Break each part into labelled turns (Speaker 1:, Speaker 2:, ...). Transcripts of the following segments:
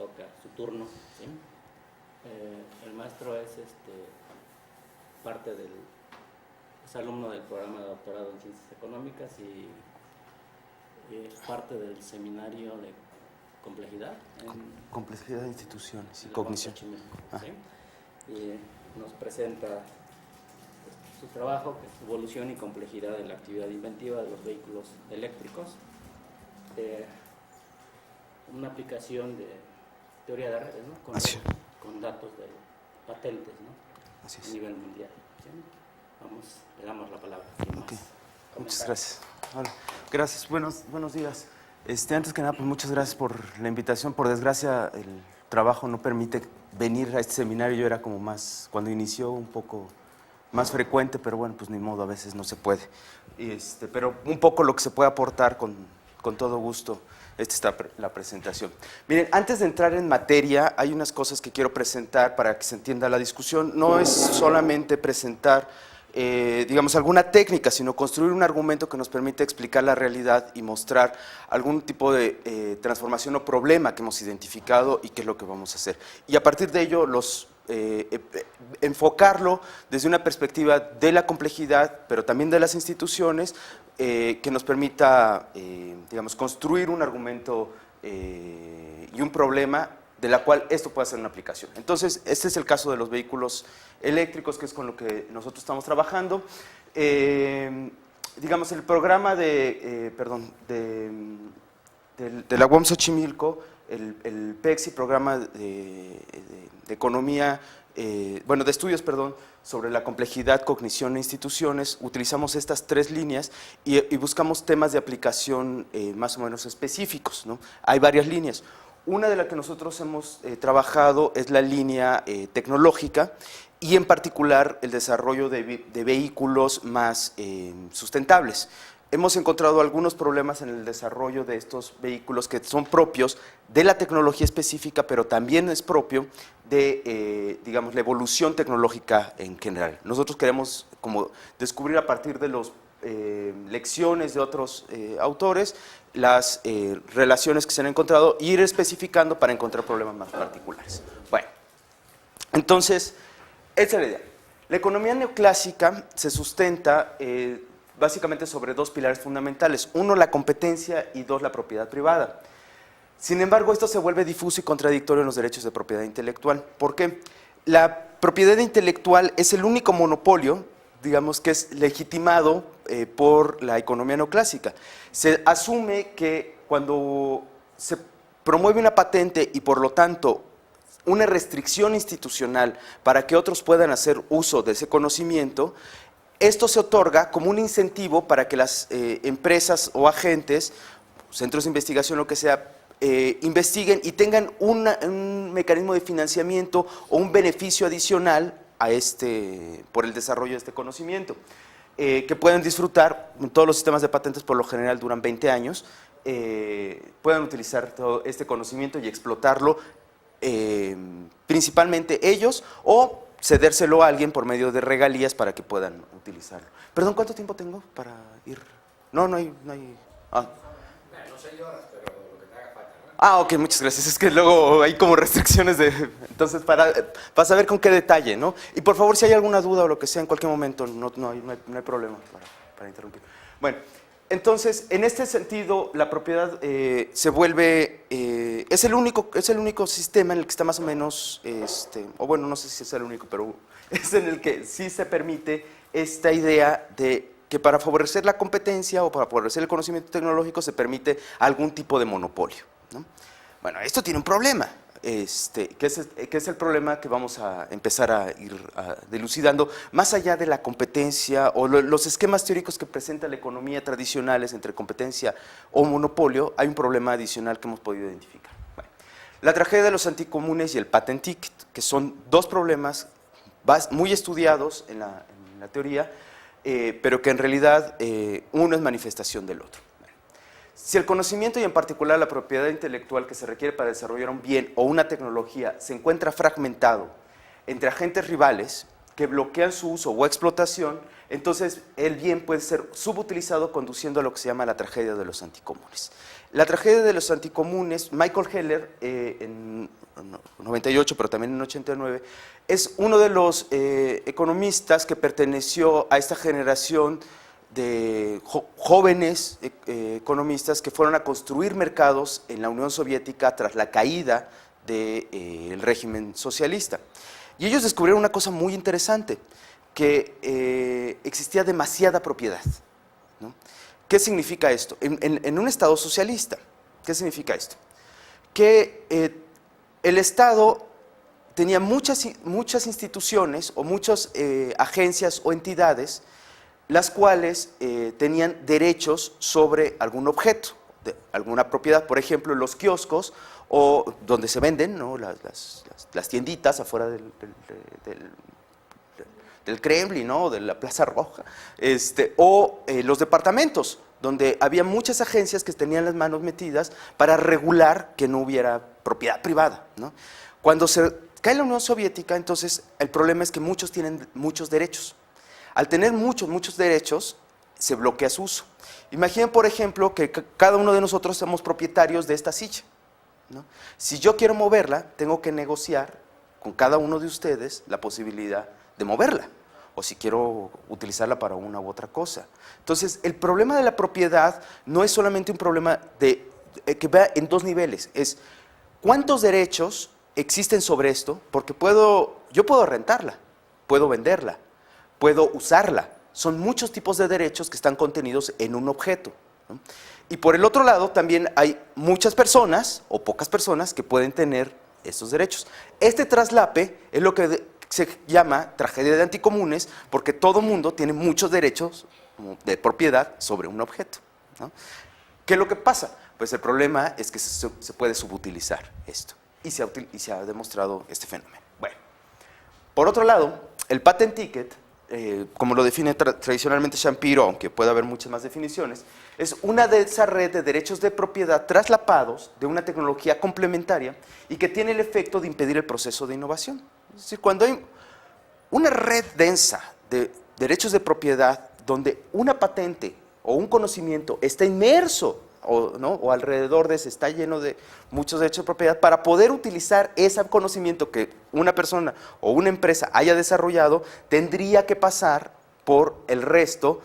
Speaker 1: toca su turno, ¿sí? El maestro es es alumno del programa de doctorado en Ciencias Económicas y es parte del seminario de complejidad.
Speaker 2: Complejidad de instituciones y cognición.
Speaker 1: ¿Sí? Y nos presenta su trabajo, que es evolución y complejidad de la actividad inventiva de los vehículos eléctricos. Una aplicación de teoría de redes, ¿no? Con datos de patentes, ¿no?
Speaker 2: Así es.
Speaker 1: A nivel mundial, ¿sí? Le damos la palabra.
Speaker 2: Okay. Muchas gracias. Hola. Gracias, buenos días. Antes que nada, pues muchas gracias por la invitación. Por desgracia, el trabajo no permite venir a este seminario. Yo era como más, cuando inició, un poco más frecuente, pero bueno, pues ni modo, a veces no se puede. Pero un poco lo que se puede aportar con todo gusto. Esta está la presentación. Miren, antes de entrar en materia, hay unas cosas que quiero presentar para que se entienda la discusión. No es solamente presentar, digamos, alguna técnica, sino construir un argumento que nos permite explicar la realidad y mostrar algún tipo de transformación o problema que hemos identificado y qué es lo que vamos a hacer. Y a partir de ello, enfocarlo desde una perspectiva de la complejidad, pero también de las instituciones, que nos permita, digamos, construir un argumento y un problema de la cual esto puede ser una aplicación. Entonces, este es el caso de los vehículos eléctricos, que es con lo que nosotros estamos trabajando. Digamos, el programa de la UAM Xochimilco, el PEXI, programa de economía, de estudios, sobre la complejidad, cognición e instituciones, utilizamos estas tres líneas y buscamos temas de aplicación más o menos específicos, ¿no? Hay varias líneas. Una de las que nosotros hemos trabajado es la línea tecnológica y en particular el desarrollo de vehículos más sustentables. Hemos encontrado algunos problemas en el desarrollo de estos vehículos que son propios de la tecnología específica, pero también es propio de, digamos, la evolución tecnológica en general. Nosotros queremos como descubrir a partir de las lecciones de otros autores las relaciones que se han encontrado e ir especificando para encontrar problemas más particulares. Bueno, entonces, esa es la idea. La economía neoclásica se sustenta básicamente sobre dos pilares fundamentales. Uno, la competencia, y dos, la propiedad privada. Sin embargo, esto se vuelve difuso y contradictorio en los derechos de propiedad intelectual. ¿Por qué? La propiedad intelectual es el único monopolio, digamos, que es legitimado por la economía neoclásica. Se asume que cuando se promueve una patente y por lo tanto una restricción institucional para que otros puedan hacer uso de ese conocimiento, esto se otorga como un incentivo para que las empresas o agentes, centros de investigación, lo que sea, investiguen y tengan un mecanismo de financiamiento o un beneficio adicional a por el desarrollo de este conocimiento, que pueden disfrutar. Todos los sistemas de patentes por lo general duran 20 años, pueden utilizar todo este conocimiento y explotarlo, principalmente ellos, o cedérselo a alguien por medio de regalías para que puedan utilizarlo. Perdón, ¿cuánto tiempo tengo para ir? No hay... Ah.
Speaker 3: No 6 horas, pero lo que te haga falta, ¿no?
Speaker 2: Ok, muchas gracias. Es que luego hay como restricciones de... Entonces, para saber con qué detalle, ¿no? Y por favor, si hay alguna duda o lo que sea, en cualquier momento, no hay problema para interrumpir. Bueno, entonces, en este sentido, la propiedad se vuelve... es el único sistema en el que está más o menos... o bueno, no sé si es el único, pero es en el que sí se permite esta idea de que para favorecer la competencia o para favorecer el conocimiento tecnológico se permite algún tipo de monopolio, ¿no? Bueno, esto tiene un problema, que es el problema que vamos a empezar a ir dilucidando. Más allá de la competencia o los esquemas teóricos que presenta la economía tradicionales entre competencia o monopolio, hay un problema adicional que hemos podido identificar. Bueno, la tragedia de los anticomunes y el patent ticket, que son dos problemas muy estudiados en la teoría, pero que en realidad uno es manifestación del otro. Si el conocimiento y en particular la propiedad intelectual que se requiere para desarrollar un bien o una tecnología se encuentra fragmentado entre agentes rivales, que bloquean su uso o explotación, entonces el bien puede ser subutilizado conduciendo a lo que se llama la tragedia de los anticomunes. La tragedia de los anticomunes, Michael Heller, en 98, pero también en 89, es uno de los economistas que perteneció a esta generación de jóvenes economistas que fueron a construir mercados en la Unión Soviética tras la caída del régimen socialista. Y ellos descubrieron una cosa muy interesante, que existía demasiada propiedad, ¿no? ¿Qué significa esto? En un Estado socialista, ¿qué significa esto? Que el Estado tenía muchas instituciones o muchas agencias o entidades las cuales tenían derechos sobre algún objeto, alguna propiedad, por ejemplo, los kioscos o donde se venden, ¿no? las tienditas afuera del Kremlin, ¿no? De la Plaza Roja, o los departamentos, donde había muchas agencias que tenían las manos metidas para regular que no hubiera propiedad privada, ¿no? Cuando se cae la Unión Soviética, entonces el problema es que muchos tienen muchos derechos. Al tener muchos derechos, se bloquea su uso. Imaginen, por ejemplo, que cada uno de nosotros somos propietarios de esta silla, ¿no? Si yo quiero moverla, tengo que negociar con cada uno de ustedes la posibilidad de moverla, o si quiero utilizarla para una u otra cosa. Entonces, el problema de la propiedad no es solamente un problema que va en dos niveles, es cuántos derechos existen sobre esto, porque yo puedo rentarla, puedo venderla, puedo usarla. Son muchos tipos de derechos que están contenidos en un objeto, ¿no? Y por el otro lado, también hay muchas personas, o pocas personas, que pueden tener estos derechos. Este traslape es lo que se llama tragedia de anticomunes, porque todo mundo tiene muchos derechos de propiedad sobre un objeto, ¿no? ¿Qué es lo que pasa? Pues el problema es que se puede subutilizar esto, y se ha demostrado este fenómeno. Bueno, por otro lado, el patent ticket, como lo define tradicionalmente Shapiro, aunque puede haber muchas más definiciones, es una de esa red de derechos de propiedad traslapados de una tecnología complementaria y que tiene el efecto de impedir el proceso de innovación. Es decir, cuando hay una red densa de derechos de propiedad donde una patente o un conocimiento está inmerso o alrededor de ese, está lleno de muchos derechos de propiedad, para poder utilizar ese conocimiento que una persona o una empresa haya desarrollado, tendría que pasar por el resto,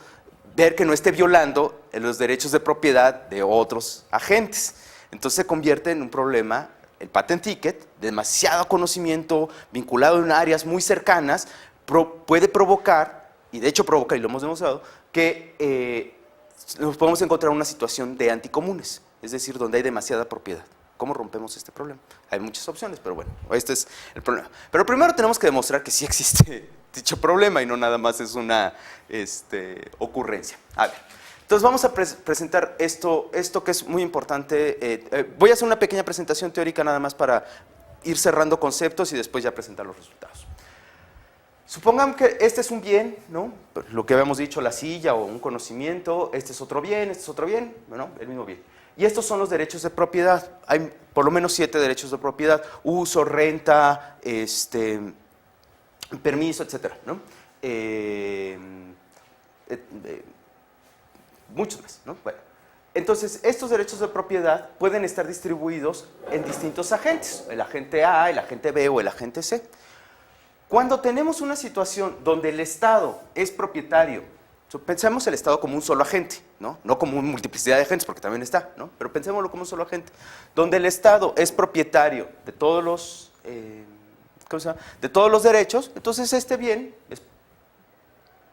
Speaker 2: ver que no esté violando los derechos de propiedad de otros agentes. Entonces se convierte en un problema, el patent ticket, demasiado conocimiento vinculado en áreas muy cercanas, puede provocar, y de hecho provoca, y lo hemos demostrado, que nos podemos encontrar en una situación de anticomunes, es decir, donde hay demasiada propiedad. ¿Cómo rompemos este problema? Hay muchas opciones, pero bueno, este es el problema. Pero primero tenemos que demostrar que sí existe dicho problema y no nada más es una ocurrencia. A ver, entonces vamos a presentar esto que es muy importante. Voy a hacer una pequeña presentación teórica nada más para ir cerrando conceptos y después ya presentar los resultados. Supongamos que este es un bien, ¿no? Lo que habíamos dicho, la silla o un conocimiento, este es otro bien, bueno, el mismo bien. Y estos son los derechos de propiedad. Hay por lo menos 7 derechos de propiedad: uso, renta, permiso, etcétera, ¿no? Muchos más, ¿no? Bueno, entonces estos derechos de propiedad pueden estar distribuidos en distintos agentes, el agente A, el agente B o el agente C. Cuando tenemos una situación donde el Estado es propietario, pensemos el Estado como un solo agente, ¿no? No como una multiplicidad de agentes, porque también está, ¿no? Pero pensémoslo como un solo agente, donde el Estado es propietario de todos los, de todos los derechos, entonces este bien es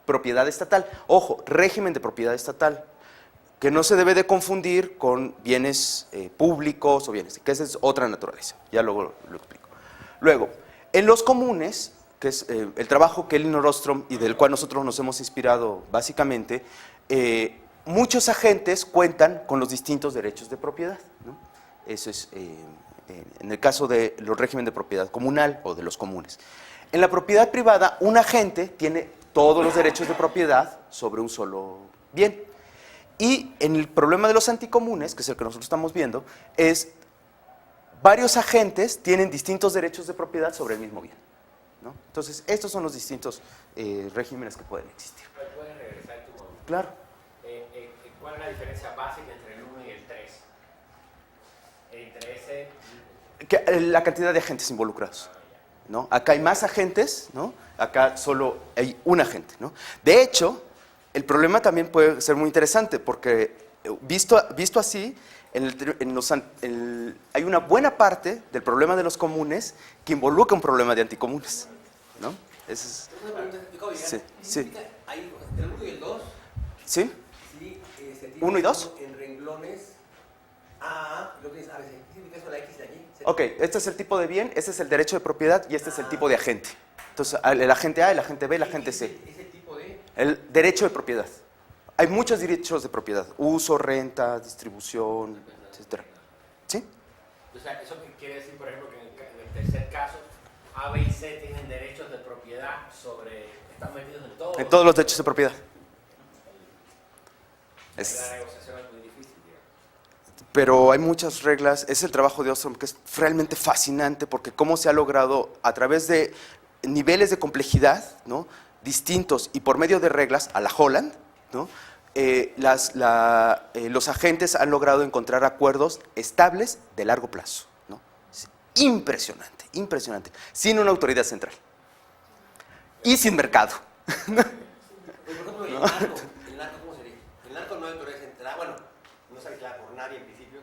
Speaker 2: propiedad estatal. Ojo, régimen de propiedad estatal, que no se debe de confundir con bienes públicos o bienes, que esa es otra naturaleza, ya luego lo explico. Luego, en los comunes, que es el trabajo que Elinor Ostrom y del cual nosotros nos hemos inspirado básicamente, muchos agentes cuentan con los distintos derechos de propiedad, ¿no? Eso es en el caso de los regímenes de propiedad comunal o de los comunes. En la propiedad privada, un agente tiene todos los derechos de propiedad sobre un solo bien. Y en el problema de los anticomunes, que es el que nosotros estamos viendo, es varios agentes tienen distintos derechos de propiedad sobre el mismo bien. ¿no? Entonces, estos son los distintos regímenes que pueden existir.
Speaker 3: ¿Puedes regresar tu momento?
Speaker 2: Claro.
Speaker 3: ¿Cuál es la diferencia básica entre el 1 y el 3? Entre ese...
Speaker 2: La cantidad de agentes involucrados, ¿no? Acá hay más agentes, ¿no? Acá solo hay un agente, ¿no? De hecho, el problema también puede ser muy interesante porque visto así, hay una buena parte del problema de los comunes que involucra un problema de anticomunes, ¿no? Ese es, sí.
Speaker 3: Ahí, el 1 y el 2.
Speaker 2: ¿Sí?
Speaker 3: Sí,
Speaker 2: ¿1 y 2?
Speaker 3: En renglones A, lo que es ABC. ¿Qué significa eso, la X de allí?
Speaker 2: Ok, este es el tipo de bien, este es el derecho de propiedad y este es el tipo de agente. Entonces, el agente A, el agente B, el agente C.
Speaker 3: ¿Es el tipo de...?
Speaker 2: El derecho de propiedad. Hay muchos derechos de propiedad. Uso, renta, distribución, etc. ¿Sí?
Speaker 3: O sea, ¿eso quiere decir, por ejemplo, que en el tercer caso, A, B y C tienen derechos de propiedad sobre... están metidos en todos?
Speaker 2: En todos los derechos de propiedad.
Speaker 3: La negociación es muy difícil, digamos.
Speaker 2: Pero hay muchas reglas. Es el trabajo de Ostrom que es realmente fascinante porque cómo se ha logrado a través de niveles de complejidad, ¿no?, distintos y por medio de reglas, a la Holland, ¿no?, los agentes han logrado encontrar acuerdos estables de largo plazo, ¿no? Es impresionante, impresionante, sin una autoridad central y sin mercado.
Speaker 3: Por ejemplo, el narco, ¿cómo sería? El narco no hay autoridad central, bueno, no se declara por nadie en principio.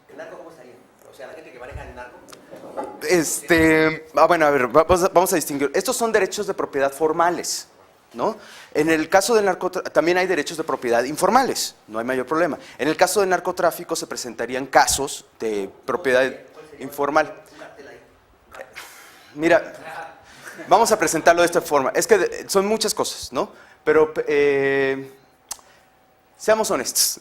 Speaker 3: ¿El narco cómo estaría? O sea, la gente que maneja el narco.
Speaker 2: Bueno, a ver, vamos a distinguir. Estos son derechos de propiedad formales, ¿no? En el caso del narcotráfico también hay derechos de propiedad informales, no hay mayor problema. En el caso del narcotráfico se presentarían casos de propiedad informal. Mira, vamos a presentarlo de esta forma. Es que son muchas cosas, ¿no? Pero seamos honestos.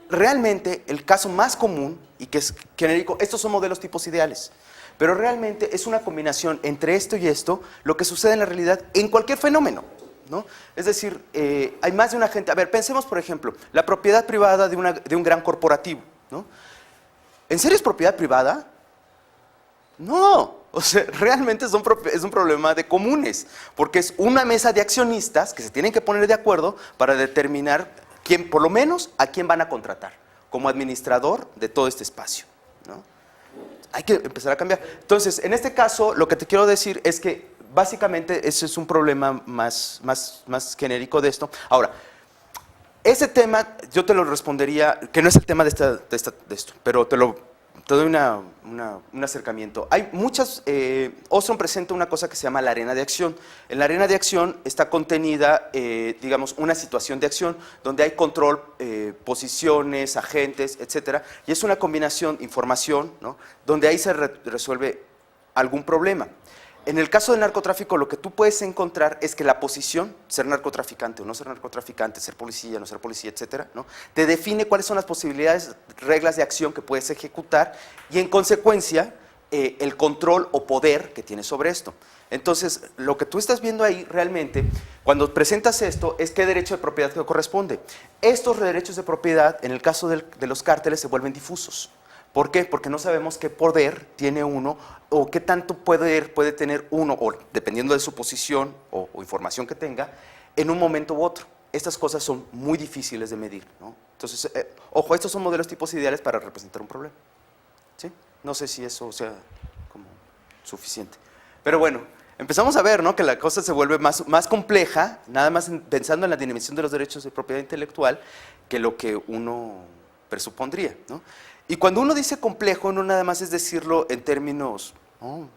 Speaker 2: Realmente el caso más común y que es genérico, estos son modelos tipos ideales, pero realmente es una combinación entre esto y esto, lo que sucede en la realidad en cualquier fenómeno, ¿no? Es decir, hay más de un agente. A ver, pensemos por ejemplo, la propiedad privada de un gran corporativo, ¿no? ¿En serio es propiedad privada? No, o sea, realmente es un problema de comunes, porque es una mesa de accionistas que se tienen que poner de acuerdo para determinar por lo menos a quién van a contratar como administrador de todo este espacio, ¿no? Hay que empezar a cambiar. Entonces, en este caso, lo que te quiero decir es que básicamente ese es un problema más genérico de esto. Ahora, ese tema yo te lo respondería, que no es el tema de esto, pero te doy un acercamiento. Hay muchas, Ostrom presenta una cosa que se llama la arena de acción. En la arena de acción está contenida, digamos, una situación de acción donde hay control, posiciones, agentes, etcétera, y es una combinación, información, ¿no?, donde ahí se resuelve algún problema. En el caso del narcotráfico, lo que tú puedes encontrar es que la posición, ser narcotraficante o no ser narcotraficante, ser policía, no ser policía, etcétera, ¿no?, te define cuáles son las posibilidades, reglas de acción que puedes ejecutar y, en consecuencia, el control o poder que tienes sobre esto. Entonces, lo que tú estás viendo ahí realmente, cuando presentas esto, es qué derecho de propiedad te corresponde. Estos derechos de propiedad, en el caso de los cárteles, se vuelven difusos. ¿Por qué? Porque no sabemos qué poder tiene uno o qué tanto poder puede tener uno, o dependiendo de su posición o información que tenga, en un momento u otro. Estas cosas son muy difíciles de medir, ¿no? Entonces, ojo, estos son modelos tipos ideales para representar un problema, ¿sí? No sé si eso sea como suficiente. Pero bueno, empezamos a ver, ¿no?, que la cosa se vuelve más compleja, nada más pensando en la dimensión de los derechos de propiedad intelectual, que lo que uno presupondría, ¿no? Y cuando uno dice complejo, no nada más es decirlo en términos, ¿no?,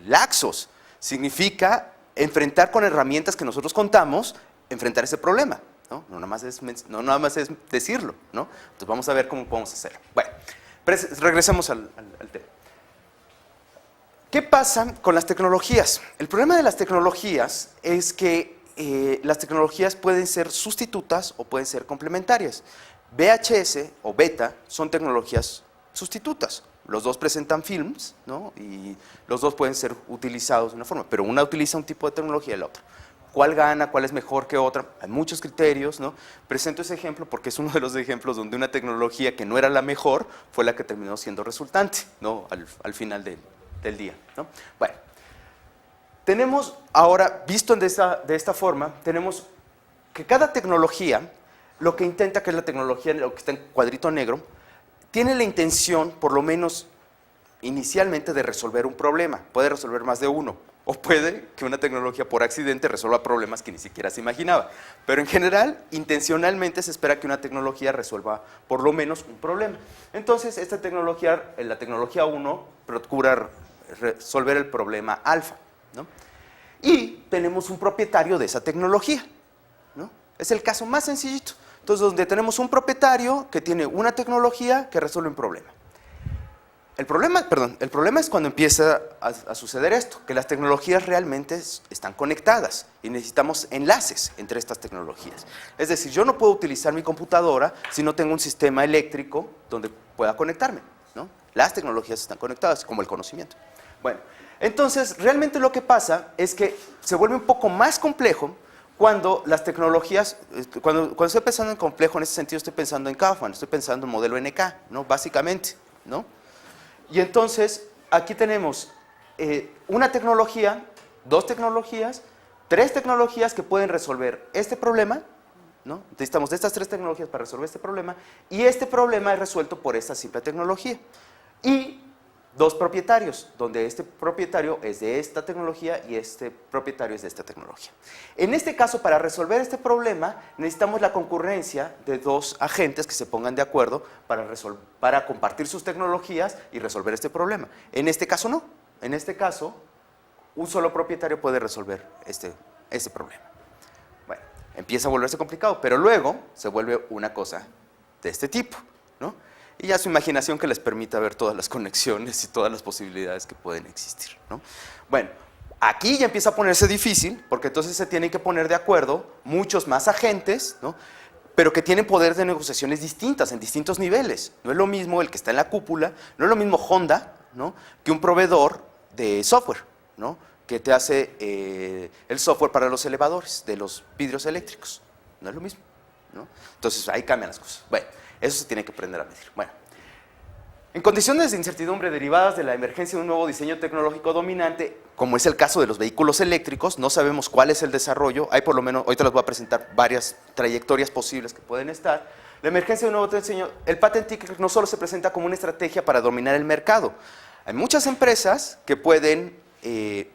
Speaker 2: laxos. Significa enfrentar con herramientas que nosotros contamos, enfrentar ese problema, ¿no? No nada más es decirlo, ¿no? Entonces vamos a ver cómo podemos hacerlo. Bueno, regresemos al tema. ¿Qué pasa con las tecnologías? El problema de las tecnologías es que las tecnologías pueden ser sustitutas o pueden ser complementarias. VHS o beta son tecnologías sustitutas. Los dos presentan films, ¿no?, y los dos pueden ser utilizados de una forma, pero una utiliza un tipo de tecnología y la otra. ¿Cuál gana? ¿Cuál es mejor que otra? Hay muchos criterios, ¿no? Presento ese ejemplo porque es uno de los ejemplos donde una tecnología que no era la mejor fue la que terminó siendo resultante, ¿no?, al final del día, ¿no? Bueno, Tenemos ahora, visto de esta forma, tenemos que cada tecnología, lo que intenta, que es la tecnología, lo que está en cuadrito negro, tiene la intención, por lo menos inicialmente, de resolver un problema. Puede resolver más de uno, o puede que una tecnología por accidente resuelva problemas que ni siquiera se imaginaba. Pero en general, intencionalmente se espera que una tecnología resuelva por lo menos un problema. Entonces, esta tecnología, la tecnología 1, procura resolver el problema alfa, ¿no? Y tenemos un propietario de esa tecnología, ¿no? Es el caso más sencillito. Entonces, donde tenemos un propietario que tiene una tecnología que resuelve un problema. El problema es cuando empieza a suceder esto, que las tecnologías realmente están conectadas y necesitamos enlaces entre estas tecnologías. Es decir, yo no puedo utilizar mi computadora si no tengo un sistema eléctrico donde pueda conectarme, ¿no? Las tecnologías están conectadas, como el conocimiento. Bueno, entonces, realmente lo que pasa es que se vuelve un poco más complejo cuando las tecnologías, cuando estoy pensando en complejo en ese sentido, estoy pensando en Kaufman, estoy pensando en modelo NK, ¿no? Básicamente, ¿no? Y entonces, aquí tenemos una tecnología, dos tecnologías, tres tecnologías que pueden resolver este problema, ¿no? Necesitamos de estas tres tecnologías para resolver este problema, y este problema es resuelto por esta simple tecnología. Y dos propietarios, donde este propietario es de esta tecnología y este propietario es de esta tecnología. En este caso, para resolver este problema, necesitamos la concurrencia de dos agentes que se pongan de acuerdo para compartir sus tecnologías y resolver este problema. En este caso no. En este caso, un solo propietario puede resolver este problema. Bueno, empieza a volverse complicado, pero luego se vuelve una cosa de este tipo, ¿no? Y ya su imaginación que les permita ver todas las conexiones y todas las posibilidades que pueden existir, ¿no? Bueno, aquí ya empieza a ponerse difícil, porque entonces se tienen que poner de acuerdo muchos más agentes, ¿no? Pero que tienen poder de negociaciones distintas, en distintos niveles. No es lo mismo el que está en la cúpula, no es lo mismo Honda, ¿no?, que un proveedor de software, ¿no?, que te hace el software para los elevadores, de los vidrios eléctricos. No es lo mismo, ¿no? Entonces ahí cambian las cosas. Bueno, eso se tiene que aprender a medir. Bueno, en condiciones de incertidumbre derivadas de la emergencia de un nuevo diseño tecnológico dominante, como es el caso de los vehículos eléctricos, no sabemos cuál es el desarrollo, hay por lo menos, ahorita les voy a presentar varias trayectorias posibles que pueden estar. La emergencia de un nuevo diseño, el patent ticket no solo se presenta como una estrategia para dominar el mercado. Hay muchas empresas que pueden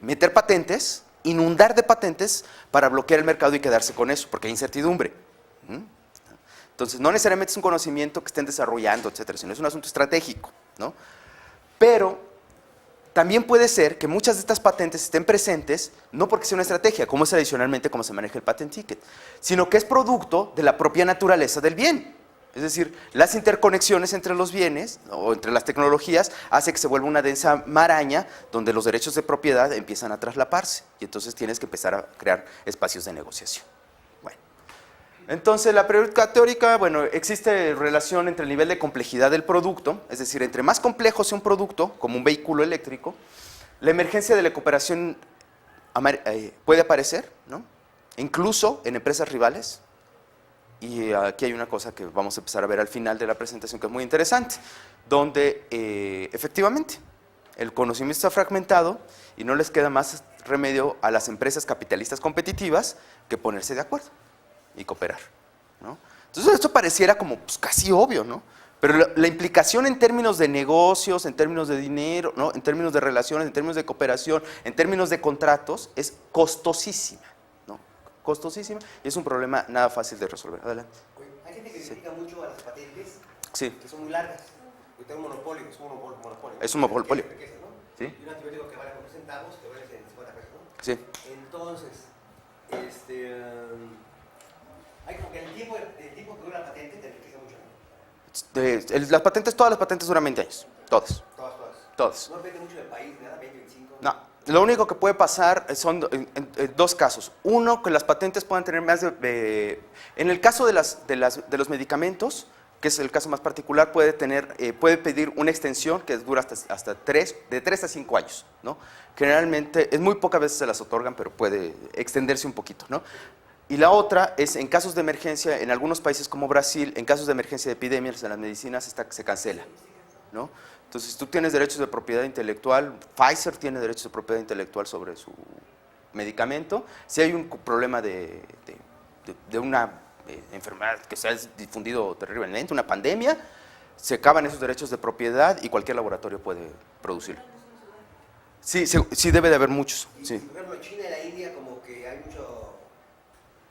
Speaker 2: meter patentes, inundar de patentes para bloquear el mercado y quedarse con eso, porque hay incertidumbre. Entonces, no necesariamente es un conocimiento que estén desarrollando, etcétera, sino es un asunto estratégico, ¿no? Pero también puede ser que muchas de estas patentes estén presentes, no porque sea una estrategia, como es tradicionalmente como se maneja el patent ticket, sino que es producto de la propia naturaleza del bien. Es decir, las interconexiones entre los bienes o entre las tecnologías hace que se vuelva una densa maraña donde los derechos de propiedad empiezan a traslaparse y entonces tienes que empezar a crear espacios de negociación. Entonces, la prioridad teórica, bueno, existe relación entre el nivel de complejidad del producto, es decir, entre más complejo sea un producto, como un vehículo eléctrico, la emergencia de la cooperación puede aparecer, ¿no?, incluso en empresas rivales. Y aquí hay una cosa que vamos a empezar a ver al final de la presentación que es muy interesante, donde efectivamente el conocimiento está fragmentado y no les queda más remedio a las empresas capitalistas competitivas que ponerse de acuerdo y cooperar, ¿no? Entonces esto pareciera como pues, casi obvio, ¿no? Pero la implicación en términos de negocios, en términos de dinero, ¿no?, en términos de relaciones, en términos de cooperación, en términos de contratos, es costosísima, ¿no? Costosísima y es un problema nada fácil de resolver. Adelante.
Speaker 3: Hay gente que critica mucho a las patentes,
Speaker 2: sí,
Speaker 3: que son muy largas. Porque un monopolio, es un monopolio.
Speaker 2: Es un monopolio.
Speaker 3: Riqueza, ¿no?
Speaker 2: Sí.
Speaker 3: Y un antibiótico que vale 4 centavos, te vale 50 pesos, ¿no?
Speaker 2: Sí.
Speaker 3: Entonces, hay como que el tiempo que dura la patente te enriquece mucho, ¿no?
Speaker 2: Las patentes, todas las patentes duran 20 años, todas. Todas.
Speaker 3: No depende mucho del país, nada, 20, 25.
Speaker 2: No, lo único que puede pasar son dos casos. Uno, que las patentes puedan tener más de... en el caso de los medicamentos, que es el caso más particular, puede pedir una extensión que dura hasta de 3 a 5 años, ¿no? Generalmente, es muy pocas veces se las otorgan, pero puede extenderse un poquito, ¿no? Y la otra es en casos de emergencia, en algunos países como Brasil, en casos de emergencia de epidemias en las medicinas se cancela, ¿no? Entonces, tú tienes derechos de propiedad intelectual, Pfizer tiene derechos de propiedad intelectual sobre medicamento, si hay un problema de una enfermedad que se ha difundido terriblemente, una pandemia, se acaban esos derechos de propiedad y cualquier laboratorio puede producirlo. Sí, sí debe de haber muchos.
Speaker 3: Y,
Speaker 2: Sí.
Speaker 3: por ejemplo, China y la India como que hay mucho,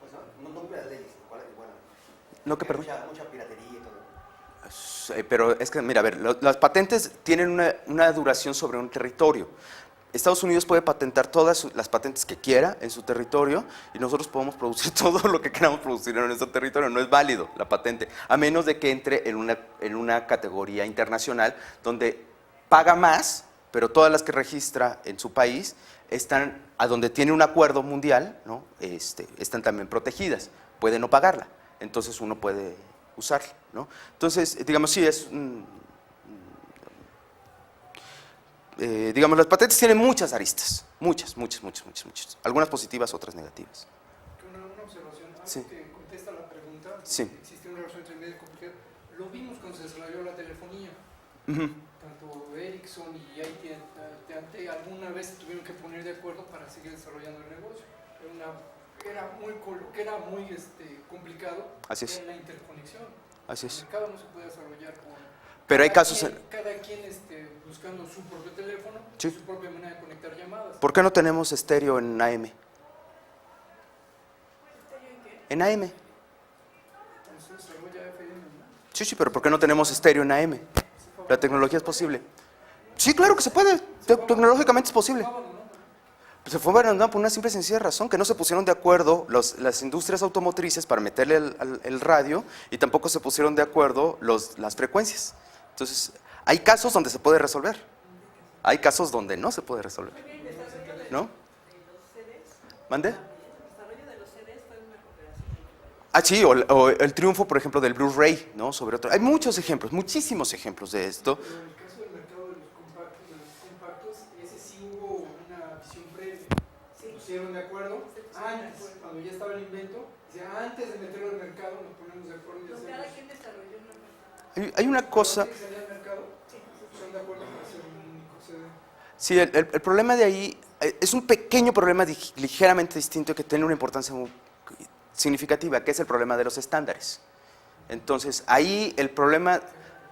Speaker 3: ¿cómo se llama? No cumplen las leyes, bueno,
Speaker 2: ¿No, qué, perdón?
Speaker 3: mucha piratería y todo.
Speaker 2: Pero es que, mira, a ver, las patentes tienen una duración sobre un territorio. Estados Unidos puede patentar todas las patentes que quiera en su territorio y nosotros podemos producir todo lo que queramos producir en nuestro territorio. No es válido la patente, a menos de que entre en una categoría internacional donde paga más, pero todas las que registra en su país están, a donde tiene un acuerdo mundial, ¿no? Están también protegidas, puede no pagarla, entonces uno puede usarla, ¿no? Entonces, digamos, sí, digamos, las patentes tienen muchas aristas, muchas, algunas positivas, otras negativas.
Speaker 4: Una observación, algo
Speaker 2: Sí.
Speaker 4: que contesta la pregunta,
Speaker 2: Sí.
Speaker 4: existe una relación entre medio y complejidad. Lo vimos cuando se desarrolló la telefonía, tanto Ericsson y AT&T alguna vez tuvieron que poner de acuerdo para seguir desarrollando el negocio. Era muy complicado.
Speaker 2: Así es.
Speaker 4: En la interconexión.
Speaker 2: Así es.
Speaker 4: El mercado no se puede desarrollar con...
Speaker 2: Pero hay casos...
Speaker 4: Cada quien buscando su propio teléfono,
Speaker 2: Sí.
Speaker 4: su propia manera de conectar llamadas.
Speaker 2: ¿Por qué no tenemos estéreo en AM? En AM.
Speaker 4: Entonces se desarrolla FM, ¿no?
Speaker 2: Sí, pero ¿por qué no tenemos estéreo en AM? La tecnología es posible. Sí, claro que se puede. Tecnológicamente es posible. Se fue por una simple y sencilla razón, que no se pusieron de acuerdo las industrias automotrices para meterle el radio y tampoco se pusieron de acuerdo las frecuencias. Entonces, hay casos donde se puede resolver. Hay casos donde no se puede resolver. ¿No? ¿Mande? Ah, sí, o el triunfo, por ejemplo, del Blu-ray, ¿no? Sobre otro. Hay muchos ejemplos, muchísimos ejemplos de esto.
Speaker 4: Pero en el caso del mercado de los compactos, ese sí hubo una visión previa. Se pusieron de acuerdo antes, cuando ya estaba el invento, antes de meterlo al mercado nos ponemos de acuerdo y hacemos.
Speaker 5: Cada quien desarrolló una meta.
Speaker 2: Hay una cosa...
Speaker 4: Antes de salir al mercado, están de acuerdo para hacer un único CD.
Speaker 2: Sí, el problema de ahí es un pequeño problema ligeramente distinto que tiene una importancia muy significativa, que es el problema de los estándares. Entonces, ahí el problema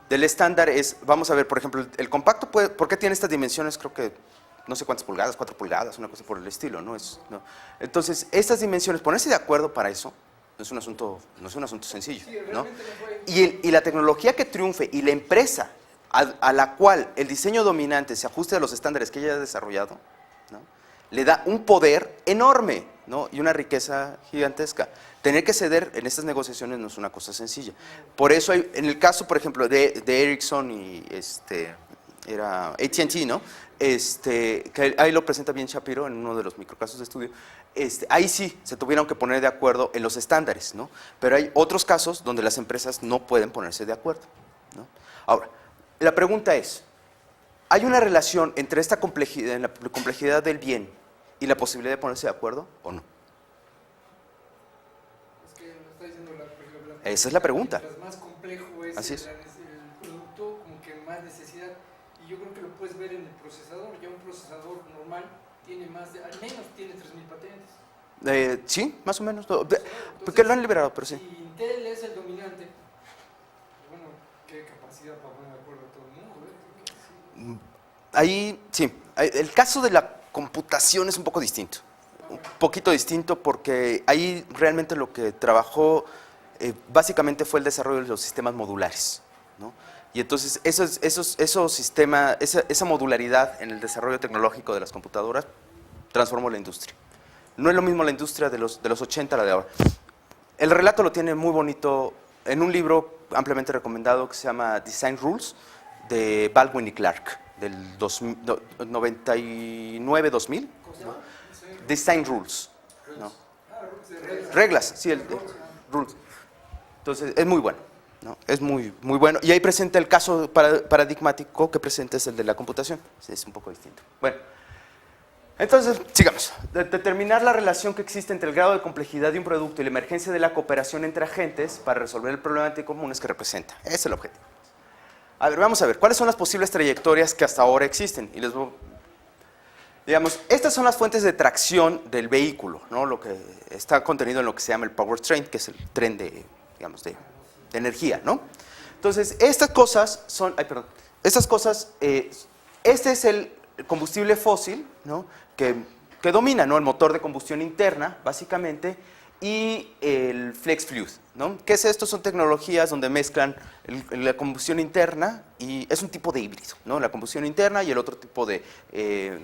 Speaker 2: del estándar es, vamos a ver, por ejemplo, el compacto puede, ¿por qué tiene estas dimensiones? Creo que no sé cuántas pulgadas, 4 pulgadas, una cosa por el estilo, ¿no? No. Entonces, estas dimensiones, ponerse de acuerdo para eso, no es un asunto sencillo, ¿no? Y la tecnología que triunfe y la empresa a la cual el diseño dominante se ajuste a los estándares que ella ha desarrollado, ¿no? Le da un poder enorme, ¿no? Y una riqueza gigantesca. Tener que ceder en estas negociaciones no es una cosa sencilla. Por eso, en el caso, por ejemplo, de Ericsson y era AT&T, ¿no? Que ahí lo presenta bien Shapiro en uno de los microcasos de estudio. Ahí sí se tuvieron que poner de acuerdo en los estándares, ¿no? Pero hay otros casos donde las empresas no pueden ponerse de acuerdo, ¿no? Ahora, la pregunta es, ¿hay una relación entre esta complejidad, la complejidad del bien y la posibilidad de ponerse de acuerdo o no?
Speaker 4: Es que lo está diciendo
Speaker 2: Esa es la pregunta.
Speaker 4: Mientras más complejo es,
Speaker 2: Así es.
Speaker 4: el producto, como que más necesidad. Y yo creo que lo puedes ver en el procesador. Ya un procesador normal tiene al menos tiene 3.000 patentes.
Speaker 2: Sí, más o menos. Porque lo han liberado, pero sí.
Speaker 4: Si Intel es el dominante, bueno, qué capacidad para poner de acuerdo a todo el mundo, ¿eh?
Speaker 2: Ahí, sí. El caso de la computación es un poco distinto. Un poquito distinto porque ahí realmente lo que trabajó básicamente fue el desarrollo de los sistemas modulares, ¿no? Y entonces esos sistemas, esa modularidad en el desarrollo tecnológico de las computadoras transformó la industria. No es lo mismo la industria de los 80 a la de ahora. El relato lo tiene muy bonito en un libro ampliamente recomendado que se llama Design Rules, de Baldwin y Clark, del 99-2000. ¿No? Design Rules, ¿no? Reglas, sí, Rules. Entonces, es muy bueno, ¿no? Es muy bueno. Y ahí presenta el caso paradigmático que presenta es el de la computación. Es un poco distinto. Bueno, entonces, sigamos. Determinar la relación que existe entre el grado de complejidad de un producto y la emergencia de la cooperación entre agentes para resolver el problema anticomunes que representa. Ese es el objetivo. A ver, vamos a ver, ¿cuáles son las posibles trayectorias que hasta ahora existen? Y Digamos, estas son las fuentes de tracción del vehículo, ¿no? Lo que está contenido en lo que se llama el powertrain, que es el tren de, digamos, de energía, ¿no? Entonces, estas cosas son, estas cosas, este es el combustible fósil, ¿no? que domina, ¿no? El motor de combustión interna, básicamente, y el flex fuel, ¿no? ¿Qué es esto? Son tecnologías donde mezclan la combustión interna y es un tipo de híbrido, ¿no? La combustión interna y el otro tipo de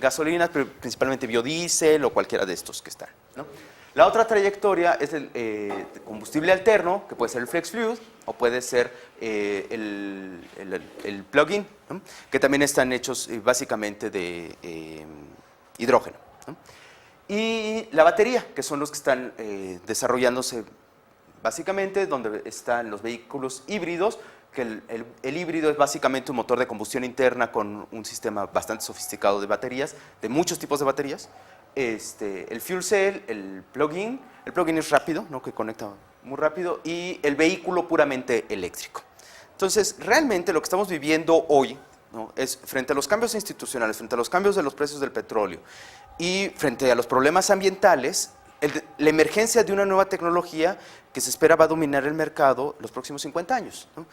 Speaker 2: gasolinas, pero principalmente biodiesel o cualquiera de estos que están, ¿no? La otra trayectoria es el combustible alterno, que puede ser el flex fuel o puede ser el plug-in, ¿no? Que también están hechos básicamente de hidrógeno, ¿no? Y la batería, que son los que están desarrollándose básicamente donde están los vehículos híbridos, que el híbrido es básicamente un motor de combustión interna con un sistema bastante sofisticado de baterías, de muchos tipos de baterías. El fuel cell, el plug-in es rápido, ¿no? Que conecta muy rápido, y el vehículo puramente eléctrico. Entonces, realmente lo que estamos viviendo hoy, ¿no? Es frente a los cambios institucionales, frente a los cambios de los precios del petróleo y frente a los problemas ambientales, la emergencia de una nueva tecnología que se espera va a dominar el mercado los próximos 50 años, ¿no?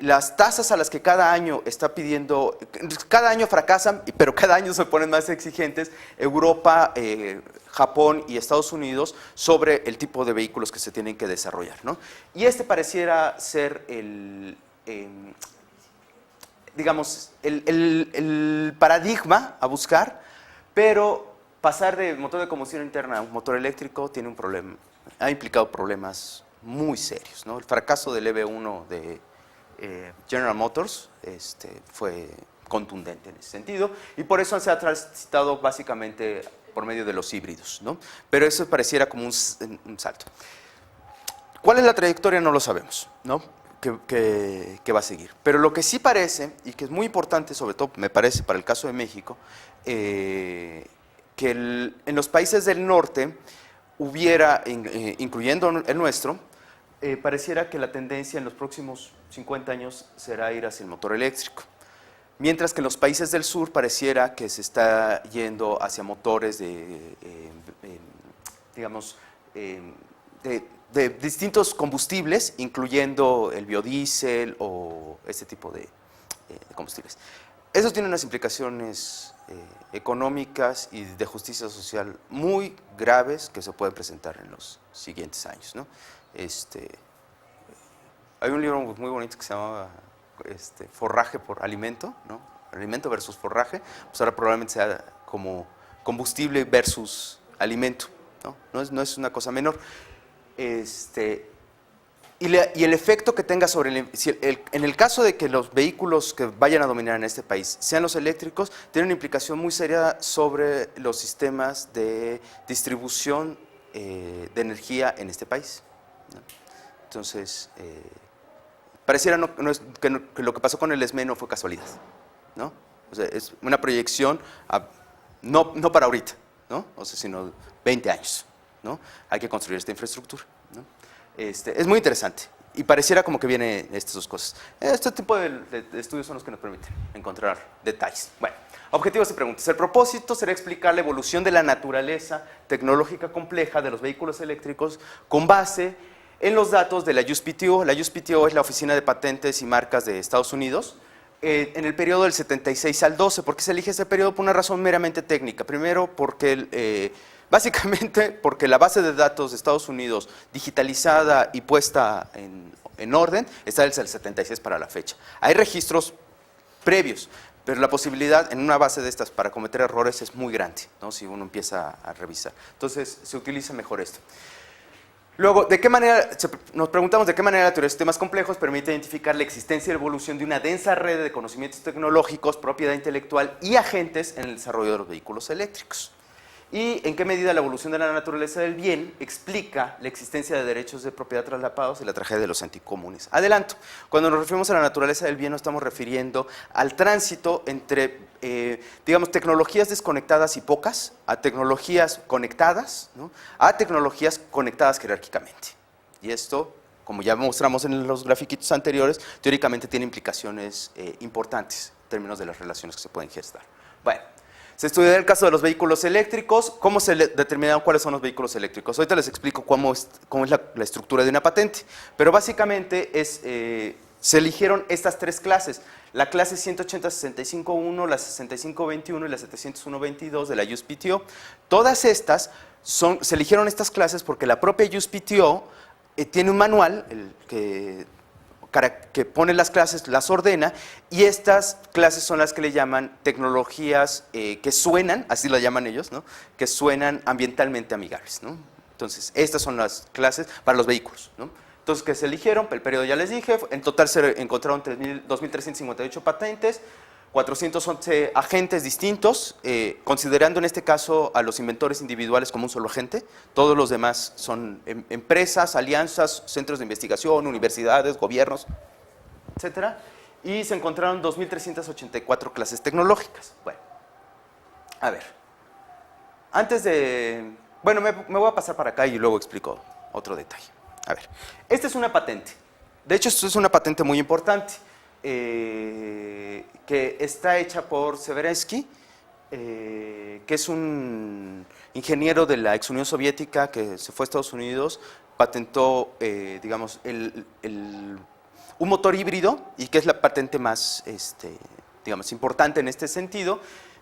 Speaker 2: Las tasas a las que cada año está pidiendo, cada año fracasan, pero cada año se ponen más exigentes Europa, Japón y Estados Unidos sobre el tipo de vehículos que se tienen que desarrollar, ¿no? Y pareciera ser digamos, el paradigma a buscar, pero pasar de motor de combustión interna a un motor eléctrico tiene un problema, ha implicado problemas muy serios, ¿no? El fracaso del EV1 de General Motors fue contundente en ese sentido, y por eso se ha transitado básicamente por medio de los híbridos, ¿no? Pero eso pareciera como un salto. ¿Cuál es la trayectoria? No lo sabemos, ¿no? Que va a seguir. Pero lo que sí parece, y que es muy importante, sobre todo me parece para el caso de México, que en los países del norte hubiera, incluyendo el nuestro, pareciera que la tendencia en los próximos 50 años será ir hacia el motor eléctrico. Mientras que en los países del sur pareciera que se está yendo hacia motores digamos, de distintos combustibles, incluyendo el biodiesel o este tipo de combustibles. Eso tiene unas implicaciones económicas y de justicia social muy graves que se pueden presentar en los siguientes años, ¿no? Hay un libro muy bonito que se llamaba Forraje por Alimento, ¿no? Alimento versus forraje, pues ahora probablemente sea como combustible versus alimento, ¿no? No es una cosa menor. Y el efecto que tenga sobre en el caso de que los vehículos que vayan a dominar en este país sean los eléctricos, tiene una implicación muy seria sobre los sistemas de distribución de energía en este país, ¿no? Entonces, pareciera que lo que pasó con el ESME no fue casualidad, ¿no? O sea, es una proyección no para ahorita, ¿no? O sea, sino 20 años, ¿no? Hay que construir esta infraestructura, ¿no? Es muy interesante y pareciera como que vienen estas dos cosas. Este tipo de estudios son los que nos permiten encontrar detalles. Bueno, objetivos y preguntas. El propósito será explicar la evolución de la naturaleza tecnológica compleja de los vehículos eléctricos con base en los datos de la USPTO. La USPTO es la Oficina de Patentes y Marcas de Estados Unidos, en el periodo del 76 al 12. ¿Por qué se elige ese periodo? Por una razón meramente técnica. Primero, porque básicamente porque la base de datos de Estados Unidos digitalizada y puesta en orden está desde el 76 para la fecha. Hay registros previos, pero la posibilidad en una base de estas para cometer errores es muy grande, ¿no? Si uno empieza a revisar. Entonces se utiliza mejor esto. Luego, nos preguntamos de qué manera la teoría de sistemas complejos permite identificar la existencia y evolución de una densa red de conocimientos tecnológicos, propiedad intelectual y agentes en el desarrollo de los vehículos eléctricos. Y en qué medida la evolución de la naturaleza del bien explica la existencia de derechos de propiedad traslapados y la tragedia de los anticomunes. Adelanto, cuando nos referimos a la naturaleza del bien nos estamos refiriendo al tránsito entre, digamos, tecnologías desconectadas y pocas, a tecnologías conectadas, ¿no? A tecnologías conectadas jerárquicamente. Y esto, como ya mostramos en los grafiquitos anteriores, teóricamente tiene implicaciones importantes en términos de las relaciones que se pueden gestar. Bueno. Se estudió el caso de los vehículos eléctricos, cómo se determinaron cuáles son los vehículos eléctricos. Ahorita les explico cómo es la estructura de una patente, pero básicamente se eligieron estas tres clases, la clase 180-65-1, la 65-21 y la 701-22 de la USPTO. Todas estas se eligieron estas clases porque la propia USPTO tiene un manual que pone las clases, las ordena, y estas clases son las que le llaman tecnologías que suenan, así la llaman ellos, ¿no? Que suenan ambientalmente amigables, ¿no? Entonces, estas son las clases para los vehículos, ¿no? Entonces, que se eligieron, el periodo ya les dije, en total se encontraron 2.358 patentes, 411 agentes distintos, considerando en este caso a los inventores individuales como un solo agente. Todos los demás son empresas, alianzas, centros de investigación, universidades, gobiernos, etc. Y se encontraron 2.384 clases tecnológicas. Bueno, a ver, antes de... Bueno, me voy a pasar para acá y luego explico otro detalle. A ver, esta es una patente. De hecho, esto es una patente muy importante. Que está hecha por Seversky, que es un ingeniero de la ex Unión Soviética que se fue a Estados Unidos, patentó, digamos, un motor híbrido, y que es la patente más, digamos, importante en este sentido,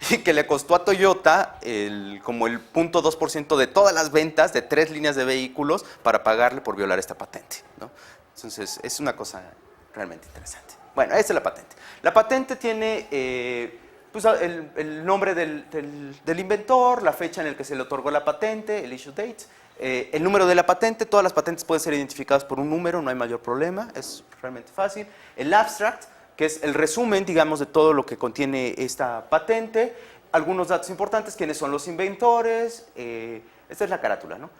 Speaker 2: y que le costó a Toyota como el 0.2% de todas las ventas de 3 líneas de vehículos para pagarle por violar esta patente, ¿no? Entonces, es una cosa realmente interesante. Bueno, esta es la patente. La patente tiene pues, el nombre del inventor, la fecha en la que se le otorgó la patente, el issue date, el número de la patente. Todas las patentes pueden ser identificadas por un número, no hay mayor problema, es realmente fácil. El abstract, que es el resumen, digamos, de todo lo que contiene esta patente. Algunos datos importantes, quiénes son los inventores, esta es la carátula, ¿no?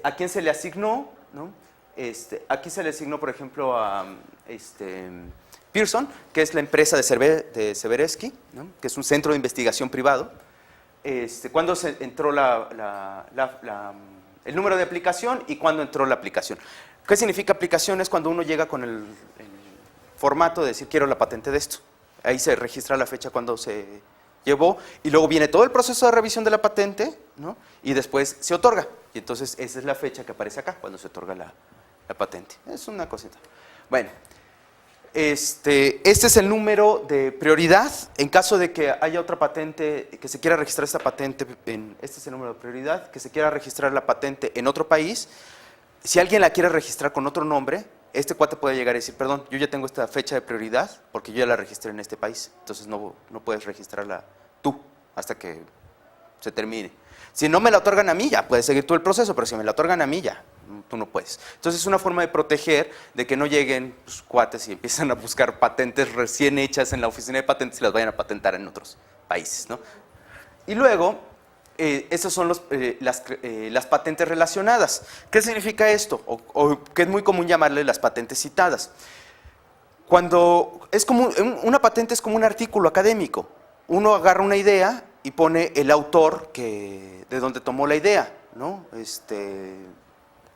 Speaker 2: A quién se le asignó, ¿no? Aquí se le asignó, por ejemplo, a Pearson, que es la empresa de Seversky, ¿no? Que es un centro de investigación privado. Cuándo se entró el número de aplicación y cuándo entró la aplicación. ¿Qué significa aplicación? Es cuando uno llega con el formato de decir quiero la patente de esto. Ahí se registra la fecha cuando se llevó y luego viene todo el proceso de revisión de la patente, ¿no? Y después se otorga. Y entonces esa es la fecha que aparece acá cuando se otorga la patente. Es una cosita. Bueno. Este es el número de prioridad. En caso de que haya otra patente, que se quiera registrar esta patente, este es el número de prioridad, que se quiera registrar la patente en otro país, si alguien la quiere registrar con otro nombre, este cuate puede llegar y decir, perdón, yo ya tengo esta fecha de prioridad porque yo ya la registré en este país, entonces no puedes registrarla tú hasta que se termine. Si no me la otorgan a mí, ya puedes seguir tú el proceso, pero si me la otorgan a mí, ya, tú no puedes. Entonces es una forma de proteger de que no lleguen pues, cuates y empiezan a buscar patentes recién hechas en la oficina de patentes y las vayan a patentar en otros países, ¿no? Y luego, esas son las patentes relacionadas. ¿Qué significa esto? O que es muy común llamarle las patentes citadas. Cuando una patente es como un artículo académico. Uno agarra una idea y pone el autor de donde tomó la idea, ¿no?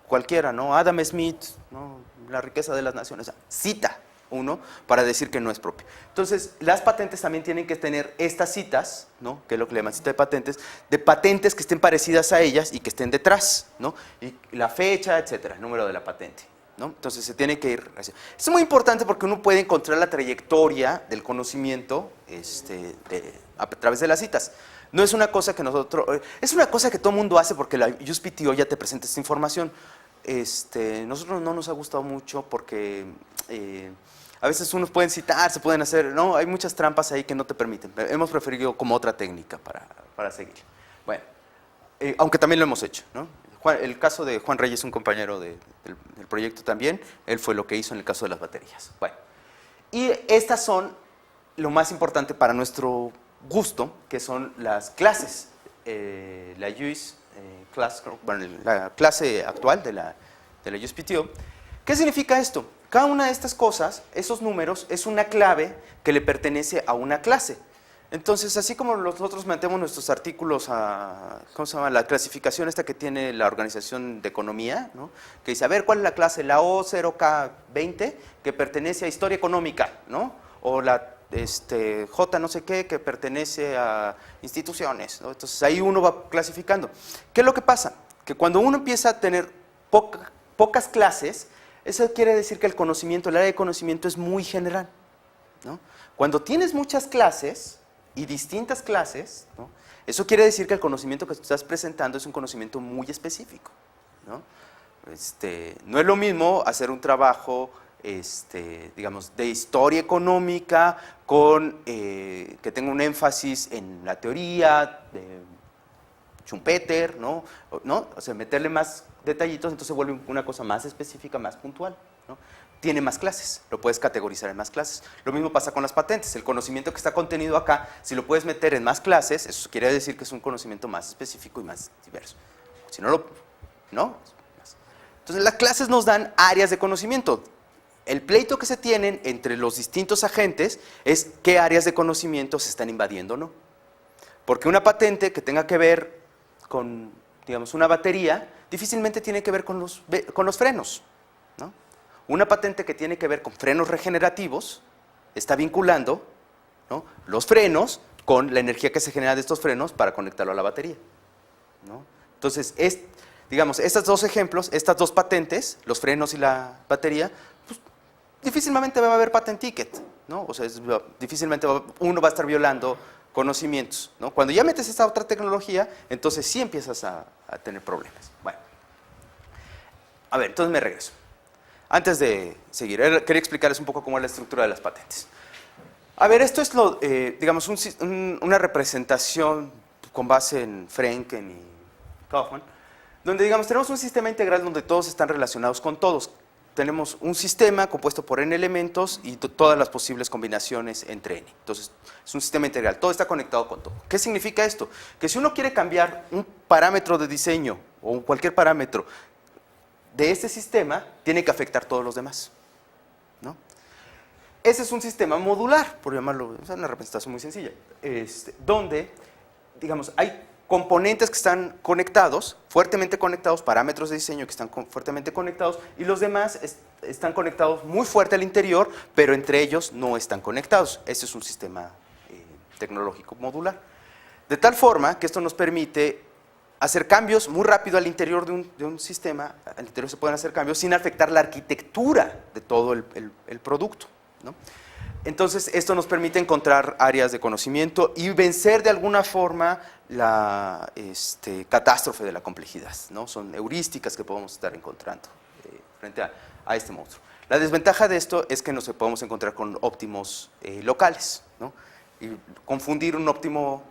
Speaker 2: Cualquiera, ¿no? Adam Smith, ¿no? La riqueza de las naciones, cita uno para decir que no es propio. Entonces, las patentes también tienen que tener estas citas, ¿no? Que es lo que le llaman cita de patentes que estén parecidas a ellas y que estén detrás, ¿no? Y la fecha, etcétera, el número de la patente, ¿no? Entonces, se tiene que ir así. Es muy importante porque uno puede encontrar la trayectoria del conocimiento a través de las citas. No es una cosa que es una cosa que todo el mundo hace porque la USPTO ya te presenta esta información. Nosotros no nos ha gustado mucho porque a veces unos pueden citar, se pueden hacer, no, hay muchas trampas ahí que no te permiten. Hemos preferido como otra técnica para seguir. Bueno, aunque también lo hemos hecho, ¿no? El caso de Juan Reyes, un compañero del proyecto también, él fue lo que hizo en el caso de las baterías. Bueno, y estas son lo más importante para nuestro gusto, que son las clases. La UIS class, bueno, la clase actual de la USPTO. ¿Qué significa esto? Cada una de estas cosas, esos números, es una clave que le pertenece a una clase. Entonces, así como nosotros mantenemos nuestros artículos a, ¿cómo se llama? La clasificación esta que tiene la Organización de Economía, ¿no? Que dice, a ver, ¿cuál es la clase? La O0K20, que pertenece a Historia Económica, ¿no? O la J no sé qué, que pertenece a instituciones, ¿no? Entonces ahí uno va clasificando. ¿Qué es lo que pasa? Que cuando uno empieza a tener pocas clases, eso quiere decir que el conocimiento, el área de conocimiento es muy general, ¿no? Cuando tienes muchas clases y distintas clases, ¿no? Eso quiere decir que el conocimiento que tú estás presentando es un conocimiento muy específico, ¿no? No es lo mismo hacer un trabajo, digamos, de historia económica que tenga un énfasis en la teoría de Schumpeter, ¿no? O sea, meterle más detallitos, entonces se vuelve una cosa más específica, más puntual, ¿no? Tiene más clases, lo puedes categorizar en más clases. Lo mismo pasa con las patentes, el conocimiento que está contenido acá, si lo puedes meter en más clases, eso quiere decir que es un conocimiento más específico y más diverso. Si no, ¿no? Entonces las clases nos dan áreas de conocimiento. El pleito que se tienen entre los distintos agentes es qué áreas de conocimiento se están invadiendo o no. Porque una patente que tenga que ver con, digamos, una batería, difícilmente tiene que ver con los frenos, ¿no? Una patente que tiene que ver con frenos regenerativos está vinculando, ¿no?, los frenos con la energía que se genera de estos frenos para conectarlo a la batería, ¿no? Entonces, digamos, estos dos ejemplos, estas dos patentes, los frenos y la batería, pues, difícilmente va a haber patent ticket, ¿no? O sea, difícilmente uno va a estar violando conocimientos, ¿no? Cuando ya metes esta otra tecnología, entonces sí empiezas a tener problemas. Bueno, a ver, entonces me regreso. Antes de seguir, quería explicarles un poco cómo es la estructura de las patentes. A ver, esto es digamos, una representación con base en Frenken y Kaufman, donde, digamos, tenemos un sistema integral donde todos están relacionados con todos. Tenemos un sistema compuesto por n elementos y todas las posibles combinaciones entre n. Entonces, es un sistema integral, todo está conectado con todo. ¿Qué significa esto? Que si uno quiere cambiar un parámetro de diseño o cualquier parámetro de este sistema, tiene que afectar todos los demás, ¿no? Ese es un sistema modular, por llamarlo, es una representación muy sencilla, donde, digamos, hay componentes que están conectados, fuertemente conectados, parámetros de diseño que están fuertemente conectados, y los demás están conectados muy fuerte al interior, pero entre ellos no están conectados. Ese es un sistema tecnológico modular. De tal forma que esto nos permite hacer cambios muy rápido al interior de un sistema, al interior se pueden hacer cambios sin afectar la arquitectura de todo el producto, ¿no? Entonces, esto nos permite encontrar áreas de conocimiento y vencer de alguna forma la catástrofe de la complejidad, ¿no? Son heurísticas que podemos estar encontrando frente a este monstruo. La desventaja de esto es que nos podemos encontrar con óptimos locales, ¿no? Y confundir un óptimo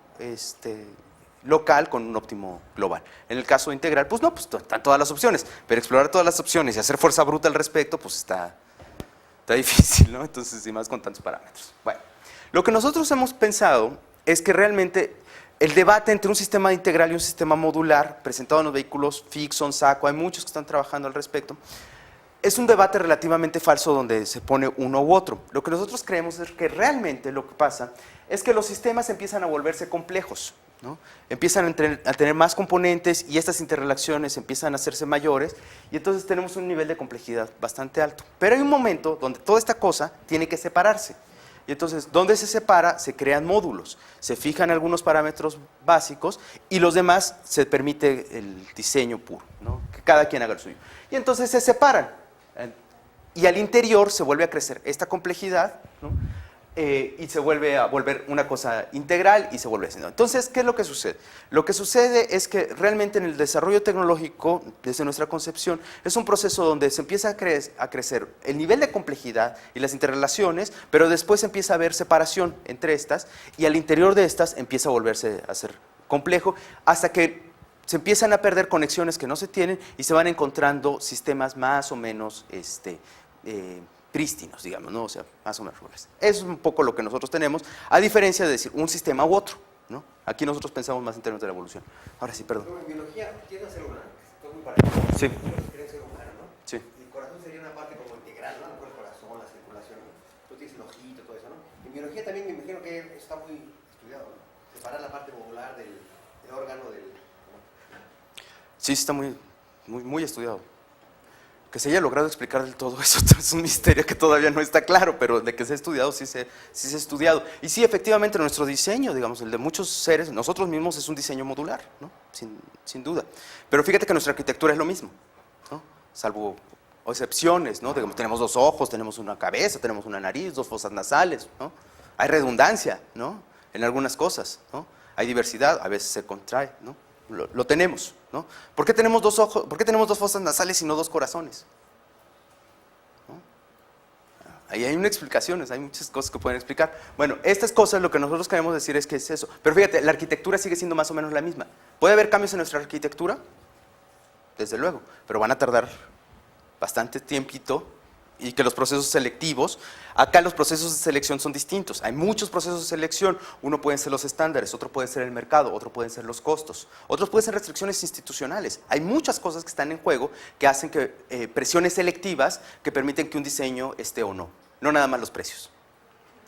Speaker 2: local con un óptimo global. En el caso integral, pues no, pues están todas las opciones, pero explorar todas las opciones y hacer fuerza bruta al respecto, pues está difícil, ¿no? Entonces, y más con tantos parámetros. Bueno, lo que nosotros hemos pensado es que realmente el debate entre un sistema integral y un sistema modular, presentado en los vehículos Fixon, SACO, hay muchos que están trabajando al respecto, es un debate relativamente falso donde se pone uno u otro. Lo que nosotros creemos es que realmente lo que pasa es que los sistemas empiezan a volverse complejos, ¿no? Empiezan a tener más componentes y estas interrelaciones empiezan a hacerse mayores y entonces tenemos un nivel de complejidad bastante alto. Pero hay un momento donde toda esta cosa tiene que separarse. Y entonces, donde se separa, se crean módulos, se fijan algunos parámetros básicos y los demás se permite el diseño puro, ¿no? Que cada quien haga el suyo. Y entonces se separan y al interior se vuelve a crecer esta complejidad, ¿no? Y se vuelve a volver una cosa integral y se vuelve así, ¿no? Entonces, ¿qué es lo que sucede? Lo que sucede es que realmente en el desarrollo tecnológico, desde nuestra concepción, es un proceso donde se empieza a crecer el nivel de complejidad y las interrelaciones, pero después empieza a haber separación entre estas y al interior de estas empieza a volverse a ser complejo hasta que se empiezan a perder conexiones que no se tienen y se van encontrando sistemas más o menos prístinos, digamos, ¿no? O sea, más o menos regulares. Eso es un poco lo que nosotros tenemos, a diferencia de decir un sistema u otro, ¿no? Aquí nosotros pensamos más en términos de la evolución. Ahora sí, perdón.
Speaker 3: En biología tiene a ser humano, todo muy parecido.
Speaker 2: Sí.
Speaker 3: Quiere ser humano, ¿no?
Speaker 2: Sí.
Speaker 3: Y el corazón sería una parte como integral, ¿no? El corazón, la circulación, ¿no? Tú tienes el ojito, todo eso, ¿no? En biología también me imagino que está muy estudiado, ¿no? Separar la parte modular del órgano del... ¿no?
Speaker 2: Sí, está muy estudiado. Que se haya logrado explicar del todo eso es un misterio que todavía no está claro, pero de que se ha estudiado, sí se ha estudiado. Y sí, efectivamente, nuestro diseño, digamos, el de muchos seres, nosotros mismos, es un diseño modular, ¿no? Sin duda. Pero fíjate que nuestra arquitectura es lo mismo, ¿no? Salvo excepciones, ¿no? Digamos, tenemos 2 ojos, tenemos una cabeza, tenemos una nariz, 2 fosas nasales, ¿no? Hay redundancia, ¿no? En algunas cosas, ¿no? Hay diversidad, a veces se contrae, ¿no? Lo tenemos, ¿no? ¿Por qué tenemos 2 ojos? ¿Por qué tenemos 2 fosas nasales y no 2 corazones? ¿No? Ahí hay explicaciones, hay muchas cosas que pueden explicar. Bueno, estas cosas lo que nosotros queremos decir es que es eso. Pero fíjate, la arquitectura sigue siendo más o menos la misma. ¿Puede haber cambios en nuestra arquitectura? Desde luego, pero van a tardar bastante tiempito. Y que los procesos selectivos, acá los procesos de selección son distintos. Hay muchos procesos de selección. Uno pueden ser los estándares, otro puede ser el mercado, otro pueden ser los costos, otros pueden ser restricciones institucionales. Hay muchas cosas que están en juego que hacen que presiones selectivas que permiten que un diseño esté o no. No nada más los precios,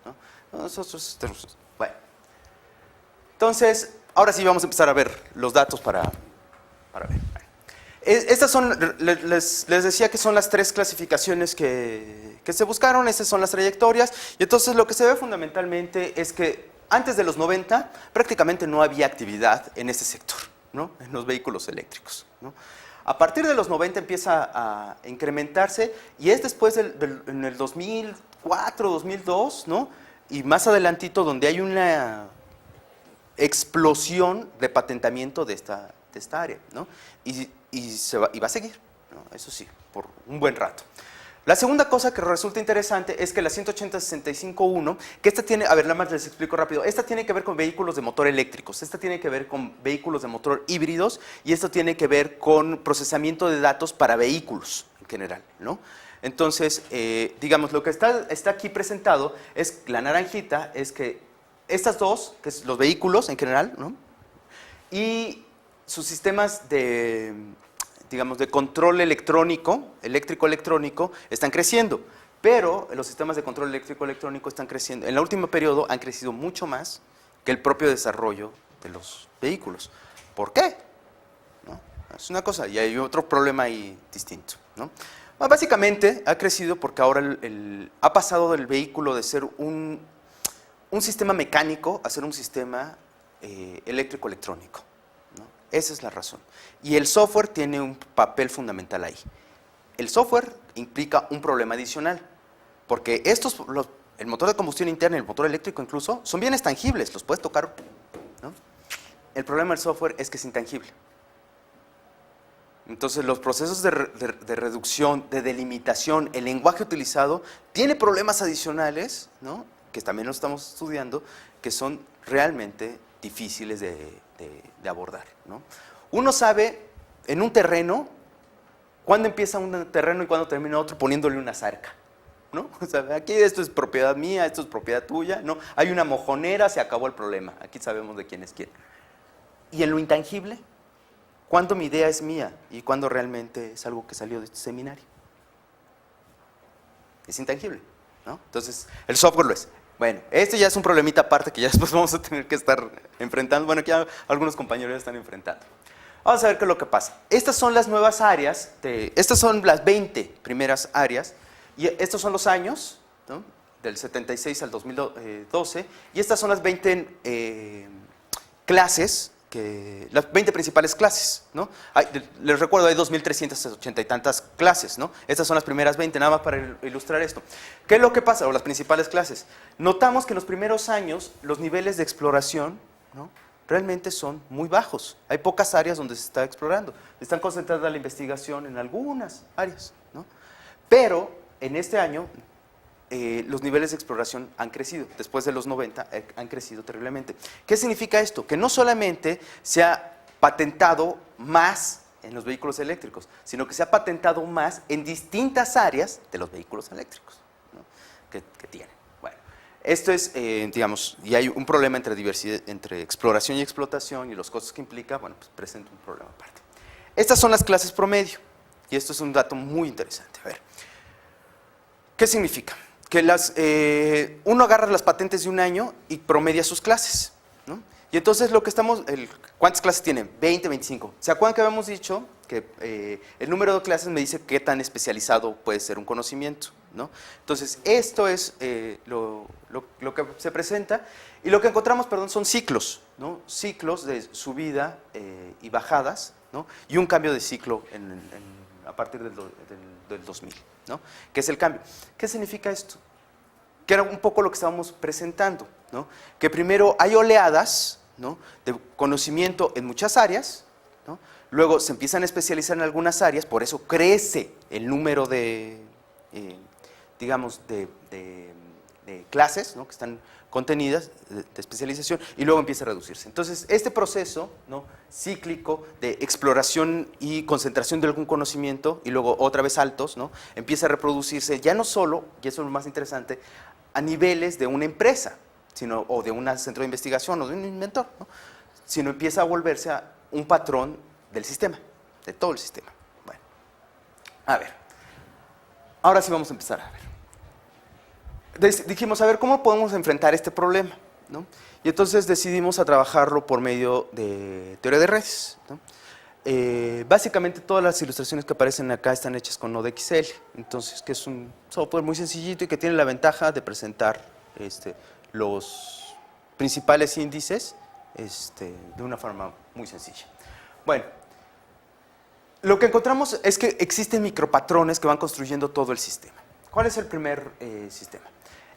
Speaker 2: ¿no? Nosotros tenemos, bueno. Entonces, ahora sí vamos a empezar a ver los datos para ver. Estas son, les decía que son las 3 clasificaciones que se buscaron, estas son las trayectorias, y entonces lo que se ve fundamentalmente es que antes de los 90 prácticamente no había actividad en este sector, ¿no? En los vehículos eléctricos, ¿no? A partir de los 90 empieza a incrementarse y es después en el 2004, 2002, ¿no? Y más adelantito donde hay una explosión de patentamiento de esta área, ¿no? Y va a seguir, ¿no? Eso sí, por un buen rato. La segunda cosa que resulta interesante es que la 180.65.1, que esta tiene, a ver, nada más les explico rápido, esta tiene que ver con vehículos de motor eléctricos, esta tiene que ver con vehículos de motor híbridos y esto tiene que ver con procesamiento de datos para vehículos en general, ¿no? Entonces, digamos, lo que está aquí presentado es, la naranjita, es que estas dos, que es los vehículos en general, ¿no? Y sus sistemas de, digamos, de control eléctrico-electrónico, están creciendo, pero los sistemas de control eléctrico-electrónico están creciendo. En el último periodo han crecido mucho más que el propio desarrollo de los vehículos. ¿Por qué? ¿No? Es una cosa, y hay otro problema ahí distinto, ¿no? Básicamente ha crecido porque ahora ha pasado del vehículo de ser un sistema mecánico a ser un sistema eléctrico-electrónico. Esa es la razón. Y el software tiene un papel fundamental ahí. El software implica un problema adicional, porque el motor de combustión interna y el motor eléctrico incluso son bienes tangibles, los puedes tocar, ¿no? El problema del software es que es intangible. Entonces los procesos de reducción, de delimitación, el lenguaje utilizado, tiene problemas adicionales, ¿no? Que también lo estamos estudiando, que son realmente difíciles de abordar, ¿no? Uno sabe en un terreno cuándo empieza un terreno y cuándo termina otro poniéndole una zarca, ¿no? O sea, aquí esto es propiedad mía, esto es propiedad tuya, ¿no? Hay una mojonera, se acabó el problema, aquí sabemos de quién es quién. ¿Y en lo intangible? ¿Cuándo mi idea es mía y cuándo realmente es algo que salió de este seminario? Es intangible, ¿no? Entonces, el software lo es. Bueno, este ya es un problemita aparte que ya después vamos a tener que estar enfrentando. Bueno, aquí algunos compañeros ya están enfrentando. Vamos a ver qué es lo que pasa. Estas son las nuevas áreas, estas son las 20 primeras áreas, y estos son los años, ¿no? Del 76 al 2012, y estas son las 20 clases, las 20 principales clases, ¿no? Les recuerdo, hay 2.380 y tantas clases, ¿no? Estas son las primeras 20, nada más para ilustrar esto. ¿Qué es lo que pasa? O las principales clases. Notamos que en los primeros años los niveles de exploración, ¿no? Realmente son muy bajos. Hay pocas áreas donde se está explorando. Están concentradas la investigación en algunas áreas, ¿no? Pero en este año los niveles de exploración han crecido. Después de los 90 han crecido terriblemente. ¿Qué significa esto? Que no solamente se ha patentado más en los vehículos eléctricos, sino que se ha patentado más en distintas áreas de los vehículos eléctricos, ¿no? que tienen. Bueno, esto es, digamos, y hay un problema entre exploración y explotación y los costos que implica, bueno, pues presenta un problema aparte. Estas son las clases promedio, y esto es un dato muy interesante. A ver, ¿qué significa? Que uno agarra las patentes de un año y promedia sus clases, ¿no? Y entonces lo que ¿cuántas clases tienen? 20, 25. ¿Se acuerdan que habíamos dicho que el número de clases me dice qué tan especializado puede ser un conocimiento, ¿no? Entonces, esto es lo que se presenta, y lo que encontramos, perdón, son ciclos, ¿no? Ciclos de subida y bajadas, ¿no? Y un cambio de ciclo a partir del 2000, ¿no? ¿Qué es el cambio? ¿Qué significa esto? Que era un poco lo que estábamos presentando, ¿no? Que primero hay oleadas, ¿no?, de conocimiento en muchas áreas, ¿no? Luego se empiezan a especializar en algunas áreas, por eso crece el número de, digamos, de clases, ¿no?, que están contenidas, de especialización, y luego empieza a reducirse. Entonces, este proceso, ¿no?, cíclico de exploración y concentración de algún conocimiento, y luego otra vez saltos, ¿no?, empieza a reproducirse ya no solo, y eso es lo más interesante, a niveles de una empresa, o de un centro de investigación o de un inventor, ¿no?, sino empieza a volverse a un patrón del sistema, de todo el sistema. Bueno, a ver, ahora sí vamos a empezar a ver. Dijimos, a ver, ¿cómo podemos enfrentar este problema?, ¿no? Y entonces decidimos a trabajarlo por medio de teoría de redes, ¿no? Básicamente todas las ilustraciones que aparecen acá están hechas con NodeXL, entonces que es un software muy sencillito y que tiene la ventaja de presentar los principales índices de una forma muy sencilla. Bueno, lo que encontramos es que existen micropatrones que van construyendo todo el sistema. ¿Cuál es el primer sistema?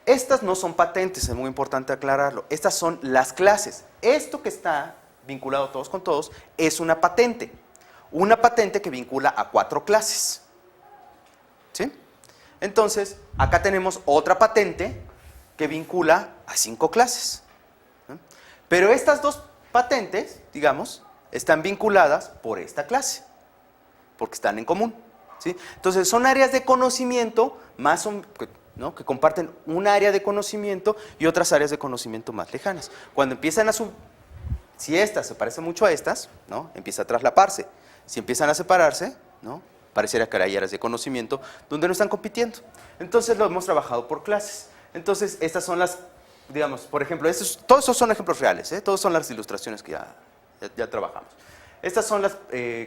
Speaker 2: Estas no son patentes, es muy importante aclararlo. Estas son las clases. Esto que está vinculado todos con todos es una patente. Una patente que vincula a 4 clases. ¿Sí? Entonces, acá tenemos otra patente que vincula a 5 clases. ¿No? Pero estas 2 patentes, digamos, están vinculadas por esta clase, porque están en común. ¿Sí? Entonces, son áreas de conocimiento más ¿no?, que comparten un área de conocimiento y otras áreas de conocimiento más lejanas. Cuando empiezan si estas se parecen mucho a estas, ¿no?, empieza a traslaparse. Si empiezan a separarse, ¿no?, pareciera que hay áreas de conocimiento donde no están compitiendo. Entonces lo hemos trabajado por clases. Entonces estas son las, digamos, por ejemplo, todos estos son ejemplos reales, todos son las ilustraciones que ya trabajamos. Estas son las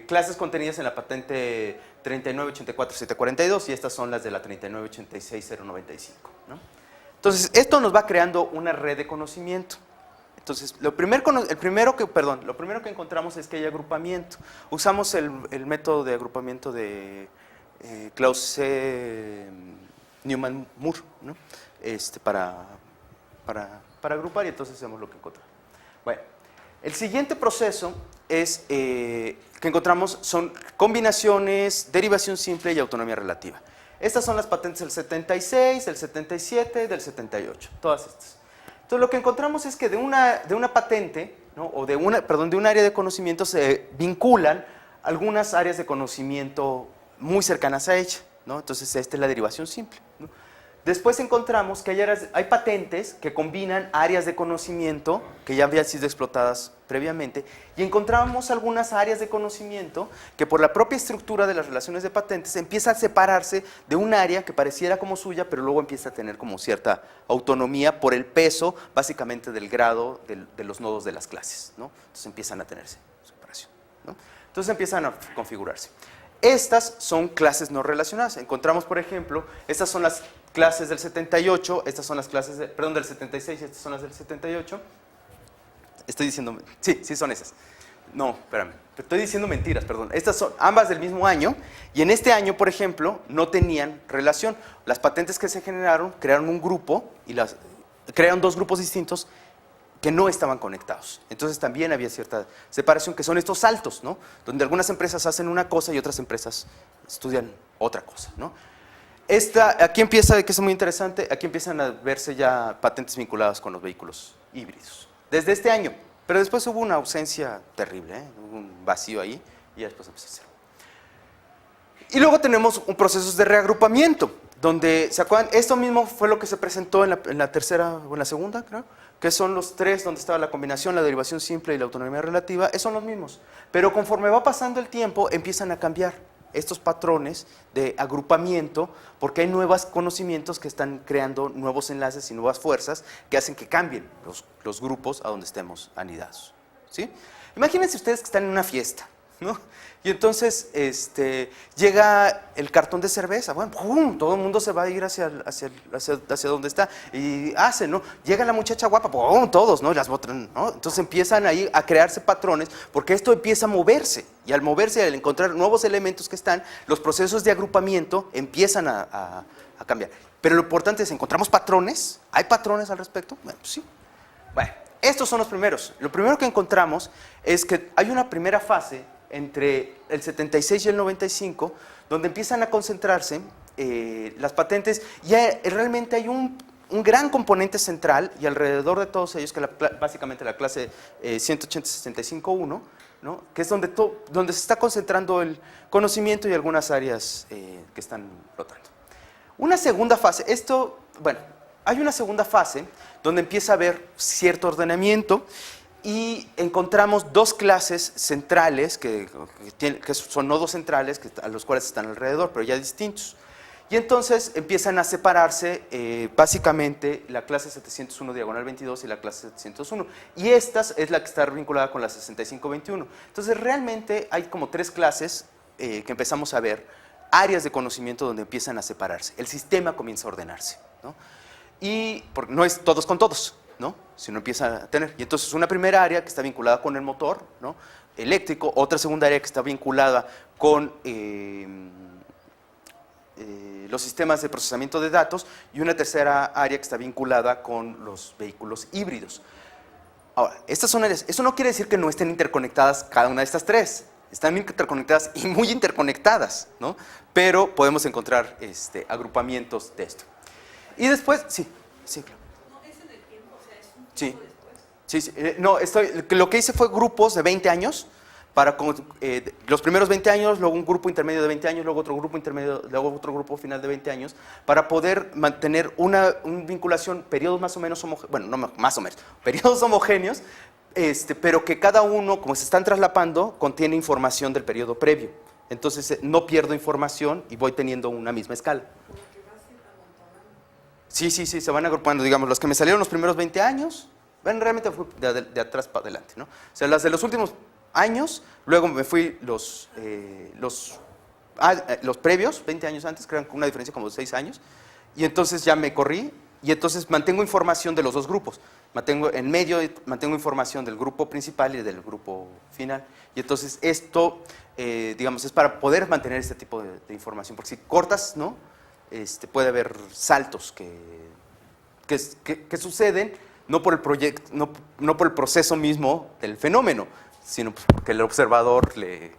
Speaker 2: clases contenidas en la patente 3984742 y estas son las de la 3986095, ¿no? Entonces, esto nos va creando una red de conocimiento. Entonces, lo primero que encontramos es que hay agrupamiento. Usamos el método de agrupamiento de Klaus C. Newman Moore, ¿no?, para agrupar, y entonces hacemos lo que encontramos. Bueno, el siguiente proceso es que encontramos son combinaciones, derivación simple y autonomía relativa. Estas son las patentes del 76, del 77, del 78, todas estas. Entonces lo que encontramos es que de una patente, ¿no?, o de un área de conocimiento se vinculan algunas áreas de conocimiento muy cercanas a ella, ¿no? Entonces esta es la derivación simple, ¿no? Después encontramos que hay patentes que combinan áreas de conocimiento que ya habían sido explotadas previamente, y encontramos algunas áreas de conocimiento que por la propia estructura de las relaciones de patentes empieza a separarse de un área que pareciera como suya, pero luego empieza a tener como cierta autonomía por el peso básicamente del grado de los nodos de las clases, ¿no? Entonces empiezan a tenerse separación, ¿no? Entonces empiezan a configurarse. Estas son clases no relacionadas. Encontramos, por ejemplo, estas son las clases del 78, estas son las clases del 76, estas son las del 78. Estoy diciendo, sí son esas. No, espérame, estoy diciendo mentiras, perdón. Estas son ambas del mismo año, y en este año, por ejemplo, no tenían relación. Las patentes que se generaron, crearon un grupo, y crearon 2 grupos distintos que no estaban conectados. Entonces también había cierta separación, que son estos saltos, ¿no?, donde algunas empresas hacen una cosa y otras empresas estudian otra cosa, ¿no? Aquí empieza, que es muy interesante, aquí empiezan a verse ya patentes vinculadas con los vehículos híbridos. Desde este año, pero después hubo una ausencia terrible, hubo un vacío ahí, y ya después empezó a hacer. Y luego tenemos un proceso de reagrupamiento, donde, ¿se acuerdan? Esto mismo fue lo que se presentó en la tercera, o en la segunda, creo, que son los 3 donde estaba la combinación, la derivación simple y la autonomía relativa, son los mismos. Pero conforme va pasando el tiempo, empiezan a cambiar estos patrones de agrupamiento, porque hay nuevos conocimientos que están creando nuevos enlaces y nuevas fuerzas que hacen que cambien los grupos a donde estemos anidados, ¿sí? Imagínense ustedes que están en una fiesta ¿no? Y entonces llega el cartón de cerveza, bueno, ¡pum!, todo el mundo se va a ir hacia donde está, y hace, ¿no? Llega la muchacha guapa, ¡pum!, todos, ¿no? Y las botan, ¿no? Entonces empiezan ahí a crearse patrones, porque esto empieza a moverse, y al moverse, al encontrar nuevos elementos que están, los procesos de agrupamiento empiezan a cambiar. Pero lo importante es, ¿encontramos patrones? ¿Hay patrones al respecto? Bueno, pues sí. Bueno, estos son los primeros. Lo primero que encontramos es que hay una primera fase entre el 76 y el 95, donde empiezan a concentrarse las patentes, y realmente hay un gran componente central, y alrededor de todos ellos, que básicamente la clase 180-65-1, ¿no? Que es donde se está concentrando el conocimiento y algunas áreas que están flotando. Una segunda fase, hay una segunda fase donde empieza a haber cierto ordenamiento, y encontramos dos clases centrales, que son nodos centrales, a los cuales están alrededor, pero ya distintos. Y entonces empiezan a separarse básicamente la clase 701-22 y la clase 701. Y esta es la que está vinculada con la 65-21. Entonces realmente hay como tres clases que empezamos a ver, áreas de conocimiento donde empiezan a separarse. El sistema comienza a ordenarse, ¿no? Y porque no es todos con todos, ¿no? Sino empieza a tener. Y entonces una primera área que está vinculada con el motor, ¿no?, eléctrico, otra segunda área que está vinculada con los sistemas de procesamiento de datos, y una tercera área que está vinculada con los vehículos híbridos. Ahora, estas son áreas, eso no quiere decir que no estén interconectadas cada una de estas tres, están interconectadas y muy interconectadas, ¿no? Pero podemos encontrar agrupamientos de esto. Y después, sí, claro.
Speaker 5: No, es en el tiempo, o sea, es un
Speaker 2: Sí.
Speaker 5: tiempo después.
Speaker 2: Sí, no, lo que hice fue grupos de 20 años, los primeros 20 años, luego un grupo intermedio de 20 años, luego otro grupo intermedio, luego otro grupo final de 20 años, para poder mantener una vinculación, periodos más o menos homogéneos, bueno, no más o menos, periodos homogéneos, pero que cada uno, como se están traslapando, contiene información del periodo previo. Entonces no pierdo información y voy teniendo una misma escala. Sí, se van agrupando, digamos, los que me salieron los primeros 20 años, bueno, realmente fue de atrás para adelante, ¿no? O sea, las de los últimos años, luego me fui los previos, 20 años antes, que eran con una diferencia como de 6 años, y entonces ya me corrí, y entonces mantengo información de los dos grupos. En medio mantengo información del grupo principal y del grupo final, y entonces esto, digamos, es para poder mantener este tipo de información, porque si cortas, ¿no?, puede haber saltos que suceden no por el proyecto, no por el proceso mismo del fenómeno, sino porque el observador le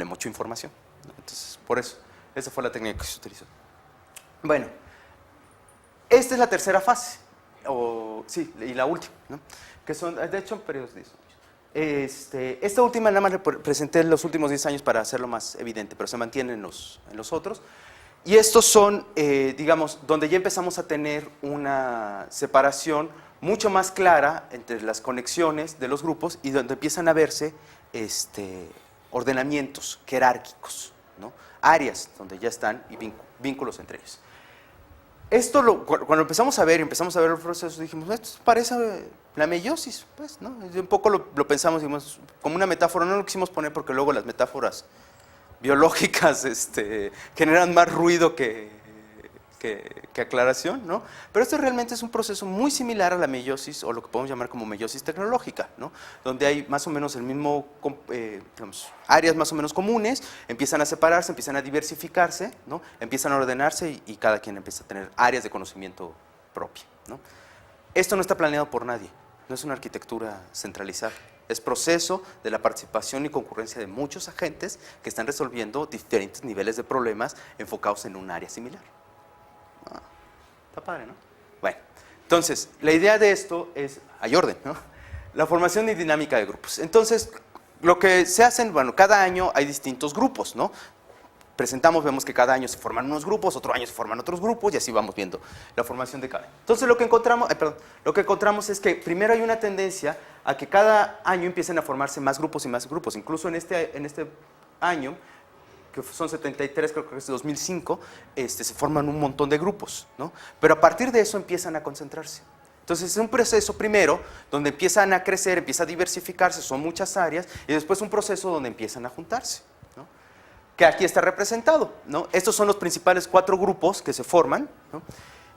Speaker 2: mochó información, ¿no? Entonces, por eso, esa fue la técnica que se utilizó. Bueno, esta es la tercera fase, y la última, ¿no?, que son, de hecho, periodos de 10 años. Esta última nada más la presenté en los últimos 10 años para hacerlo más evidente, pero se mantiene en los otros. Y estos son, digamos, donde ya empezamos a tener una separación mucho más clara entre las conexiones de los grupos, y donde empiezan a verse ordenamientos jerárquicos, ¿no?, áreas donde ya están y vínculos entre ellos. Esto, cuando empezamos a ver los procesos, dijimos, esto parece la meiosis, pues, ¿no? Un poco lo pensamos, digamos, como una metáfora, no lo quisimos poner porque luego las metáforas biológicas generan más ruido que aclaración, ¿no? Pero esto realmente es un proceso muy similar a la meiosis, o lo que podemos llamar como meiosis tecnológica, ¿no?, donde hay más o menos el mismo, digamos, áreas más o menos comunes, empiezan a separarse, empiezan a diversificarse, ¿no?, empiezan a ordenarse, y cada quien empieza a tener áreas de conocimiento propia, ¿no? Esto no está planeado por nadie, no es una arquitectura centralizada. Es proceso de la participación y concurrencia de muchos agentes que están resolviendo diferentes niveles de problemas enfocados en un área similar. Está padre, ¿no? Bueno, entonces, la idea de esto es, hay orden, ¿no?, la formación y dinámica de grupos. Entonces, lo que se hacen, bueno, cada año hay distintos grupos, ¿no? Presentamos, vemos que cada año se forman unos grupos, otro año se forman otros grupos, y así vamos viendo la formación de cada año. Entonces, lo que encontramos es que primero hay una tendencia a que cada año empiecen a formarse más grupos y más grupos. Incluso en este año, que son 73, creo que es 2005, se forman un montón de grupos, ¿no? Pero a partir de eso empiezan a concentrarse. Entonces es un proceso primero donde empiezan a crecer, empieza a diversificarse, son muchas áreas, y después un proceso donde empiezan a juntarse, ¿no? Que aquí está representado, ¿no? Estos son los principales 4 grupos que se forman, ¿no?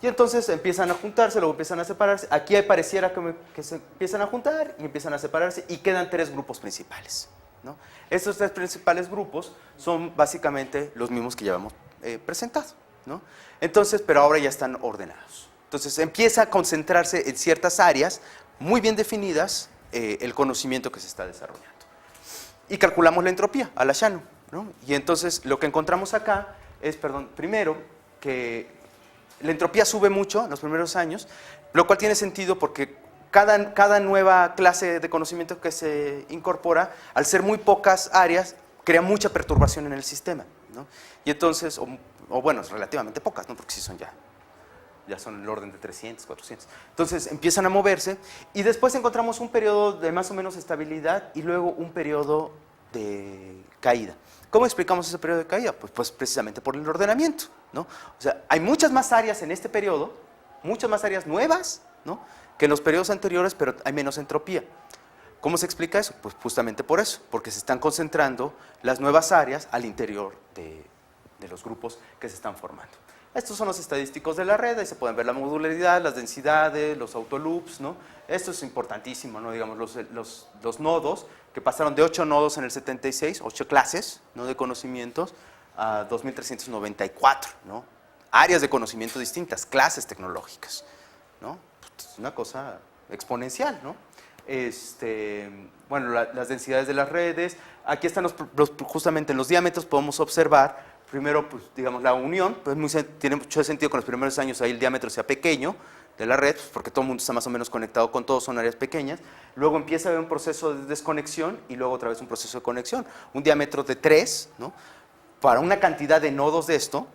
Speaker 2: Y entonces empiezan a juntarse, luego empiezan a separarse. Aquí pareciera que se empiezan a juntar y empiezan a separarse y quedan 3 grupos principales, ¿no? Estos 3 principales grupos son básicamente los mismos que ya hemos presentado, ¿no? Entonces, pero ahora ya están ordenados. Entonces empieza a concentrarse en ciertas áreas muy bien definidas el conocimiento que se está desarrollando. Y calculamos la entropía a la Shannon, ¿no? Y entonces lo que encontramos acá es, primero que la entropía sube mucho en los primeros años, lo cual tiene sentido porque cada nueva clase de conocimiento que se incorpora, al ser muy pocas áreas, crea mucha perturbación en el sistema, ¿no? Y entonces, o bueno, relativamente pocas, ¿no? Porque sí son ya son el orden de 300, 400. Entonces empiezan a moverse y después encontramos un periodo de más o menos estabilidad y luego un periodo de caída. ¿Cómo explicamos ese periodo de caída? Pues precisamente por el ordenamiento, ¿no? O sea, hay muchas más áreas en este periodo, muchas más áreas nuevas, ¿no?, que en los periodos anteriores, pero hay menos entropía. ¿Cómo se explica eso? Pues justamente por eso, porque se están concentrando las nuevas áreas al interior de los grupos que se están formando. Estos son los estadísticos de la red, ahí se pueden ver la modularidad, las densidades, los autoloops, ¿no? Esto es importantísimo, ¿no? Digamos, los nodos, que pasaron de 8 nodos en el 76, 8 clases, ¿no?, de conocimientos, a 2.394, ¿no? Áreas de conocimiento distintas, clases tecnológicas, ¿no? Es una cosa exponencial, ¿no? Bueno, las densidades de las redes, aquí están justamente en los diámetros podemos observar. Primero, pues, digamos, la unión, pues tiene mucho sentido que en los primeros años ahí el diámetro sea pequeño de la red, pues, porque todo el mundo está más o menos conectado con todos, son áreas pequeñas. Luego empieza a haber un proceso de desconexión y luego otra vez un proceso de conexión. Un diámetro de 3, ¿no?, para una cantidad de nodos de esto,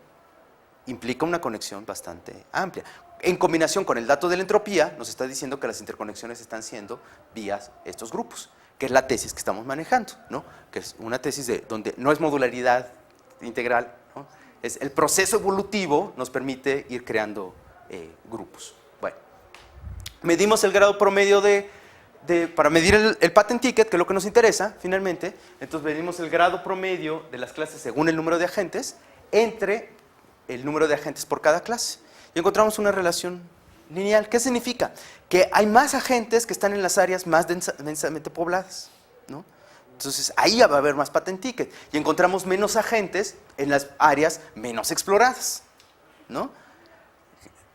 Speaker 2: implica una conexión bastante amplia. En combinación con el dato de la entropía, nos está diciendo que las interconexiones están siendo vía estos grupos, que es la tesis que estamos manejando, ¿no?, que es una tesis donde no es modularidad integral, ¿no?, es el proceso evolutivo nos permite ir creando grupos. Bueno, medimos el grado promedio para medir el patent ticket, que es lo que nos interesa finalmente. Entonces medimos el grado promedio de las clases según el número de agentes entre el número de agentes por cada clase y encontramos una relación lineal. ¿Qué significa? Que hay más agentes que están en las áreas más densamente pobladas, ¿no? Entonces, ahí va a haber más patent ticket. Y encontramos menos agentes en las áreas menos exploradas, ¿no?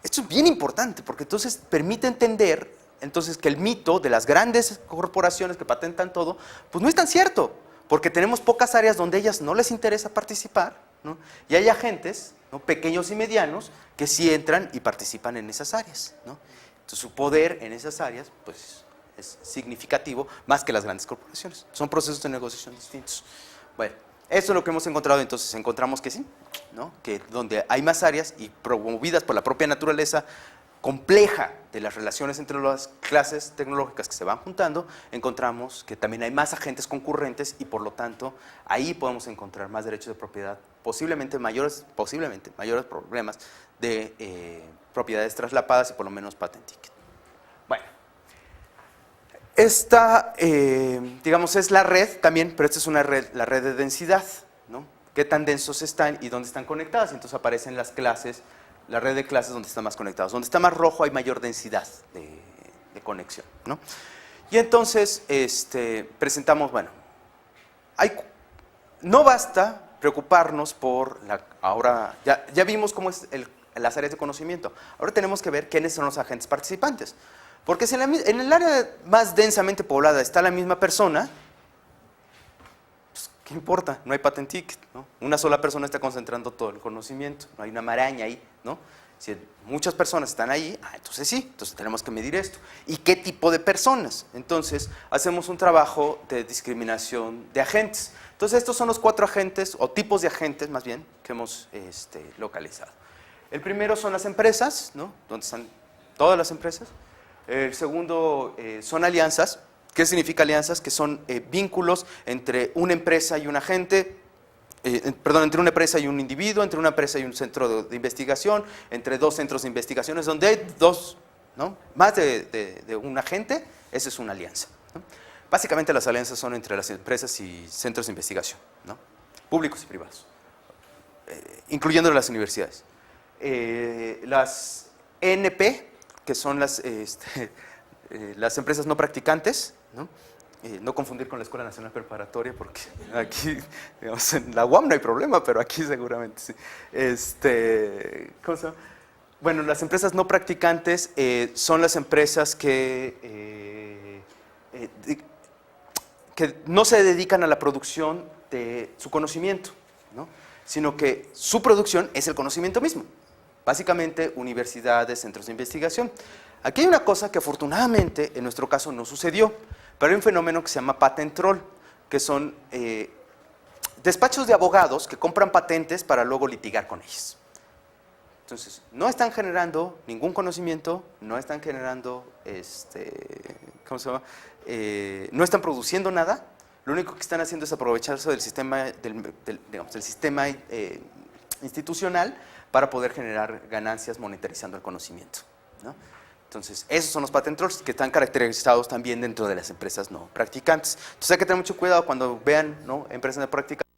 Speaker 2: Esto es bien importante, porque entonces permite entender que el mito de las grandes corporaciones que patentan todo, pues no es tan cierto, porque tenemos pocas áreas donde a ellas no les interesa participar, ¿no? Y hay agentes, ¿no?, pequeños y medianos, que sí entran y participan en esas áreas, ¿no? Entonces, su poder en esas áreas, pues, es significativo más que las grandes corporaciones. Son procesos de negociación distintos. Bueno, eso es lo que hemos encontrado. Entonces encontramos que sí, ¿no?, que donde hay más áreas y promovidas por la propia naturaleza compleja de las relaciones entre las clases tecnológicas que se van juntando, encontramos que también hay más agentes concurrentes y por lo tanto ahí podemos encontrar más derechos de propiedad, posiblemente mayores problemas de propiedades traslapadas y por lo menos patent ticket. Bueno. Esta, digamos, es la red también, pero esta es una red, la red de densidad, ¿no? Qué tan densos están y dónde están conectadas. Entonces aparecen las clases, la red de clases donde están más conectados. Donde está más rojo hay mayor densidad de conexión, ¿no? Y entonces presentamos, bueno, no basta preocuparnos por ahora ya vimos cómo es las áreas de conocimiento. Ahora tenemos que ver quiénes son los agentes participantes. Porque si en el área más densamente poblada está la misma persona, pues, ¿qué importa? No hay patent ticket, ¿no? Una sola persona está concentrando todo el conocimiento, no hay una maraña ahí, ¿no? Si muchas personas están ahí, entonces sí, entonces tenemos que medir esto. ¿Y qué tipo de personas? Entonces, hacemos un trabajo de discriminación de agentes. Entonces, estos son los 4 agentes, o tipos de agentes, más bien, que hemos localizado. El primero son las empresas, ¿no?, donde están todas las empresas. El segundo son alianzas. ¿Qué significa alianzas? Que son vínculos entre una empresa y un agente, entre una empresa y un individuo, entre una empresa y un centro de investigación, entre 2 centros de investigaciones, donde hay 2 ¿no? Más de un agente, esa es una alianza, ¿no? Básicamente las alianzas son entre las empresas y centros de investigación, ¿no? Públicos y privados, incluyendo las universidades. Las ENP, que son las empresas no practicantes, ¿no? No confundir con la Escuela Nacional Preparatoria, porque aquí, digamos, en la UAM no hay problema, pero aquí seguramente sí. ¿Cómo se llama? Bueno, las empresas no practicantes son las empresas que no se dedican a la producción de su conocimiento, ¿no? Sino que su producción es el conocimiento mismo. Básicamente, universidades, centros de investigación. Aquí hay una cosa que afortunadamente en nuestro caso no sucedió, pero hay un fenómeno que se llama patent troll, que son despachos de abogados que compran patentes para luego litigar con ellas. Entonces, no están generando ningún conocimiento, no están generando, ¿cómo se llama? No están produciendo nada, lo único que están haciendo es aprovecharse del sistema, del sistema institucional para poder generar ganancias monetarizando el conocimiento, ¿no? Entonces, esos son los patent trolls que están caracterizados también dentro de las empresas no practicantes. Entonces, hay que tener mucho cuidado cuando vean, ¿no?, empresas no practicantes.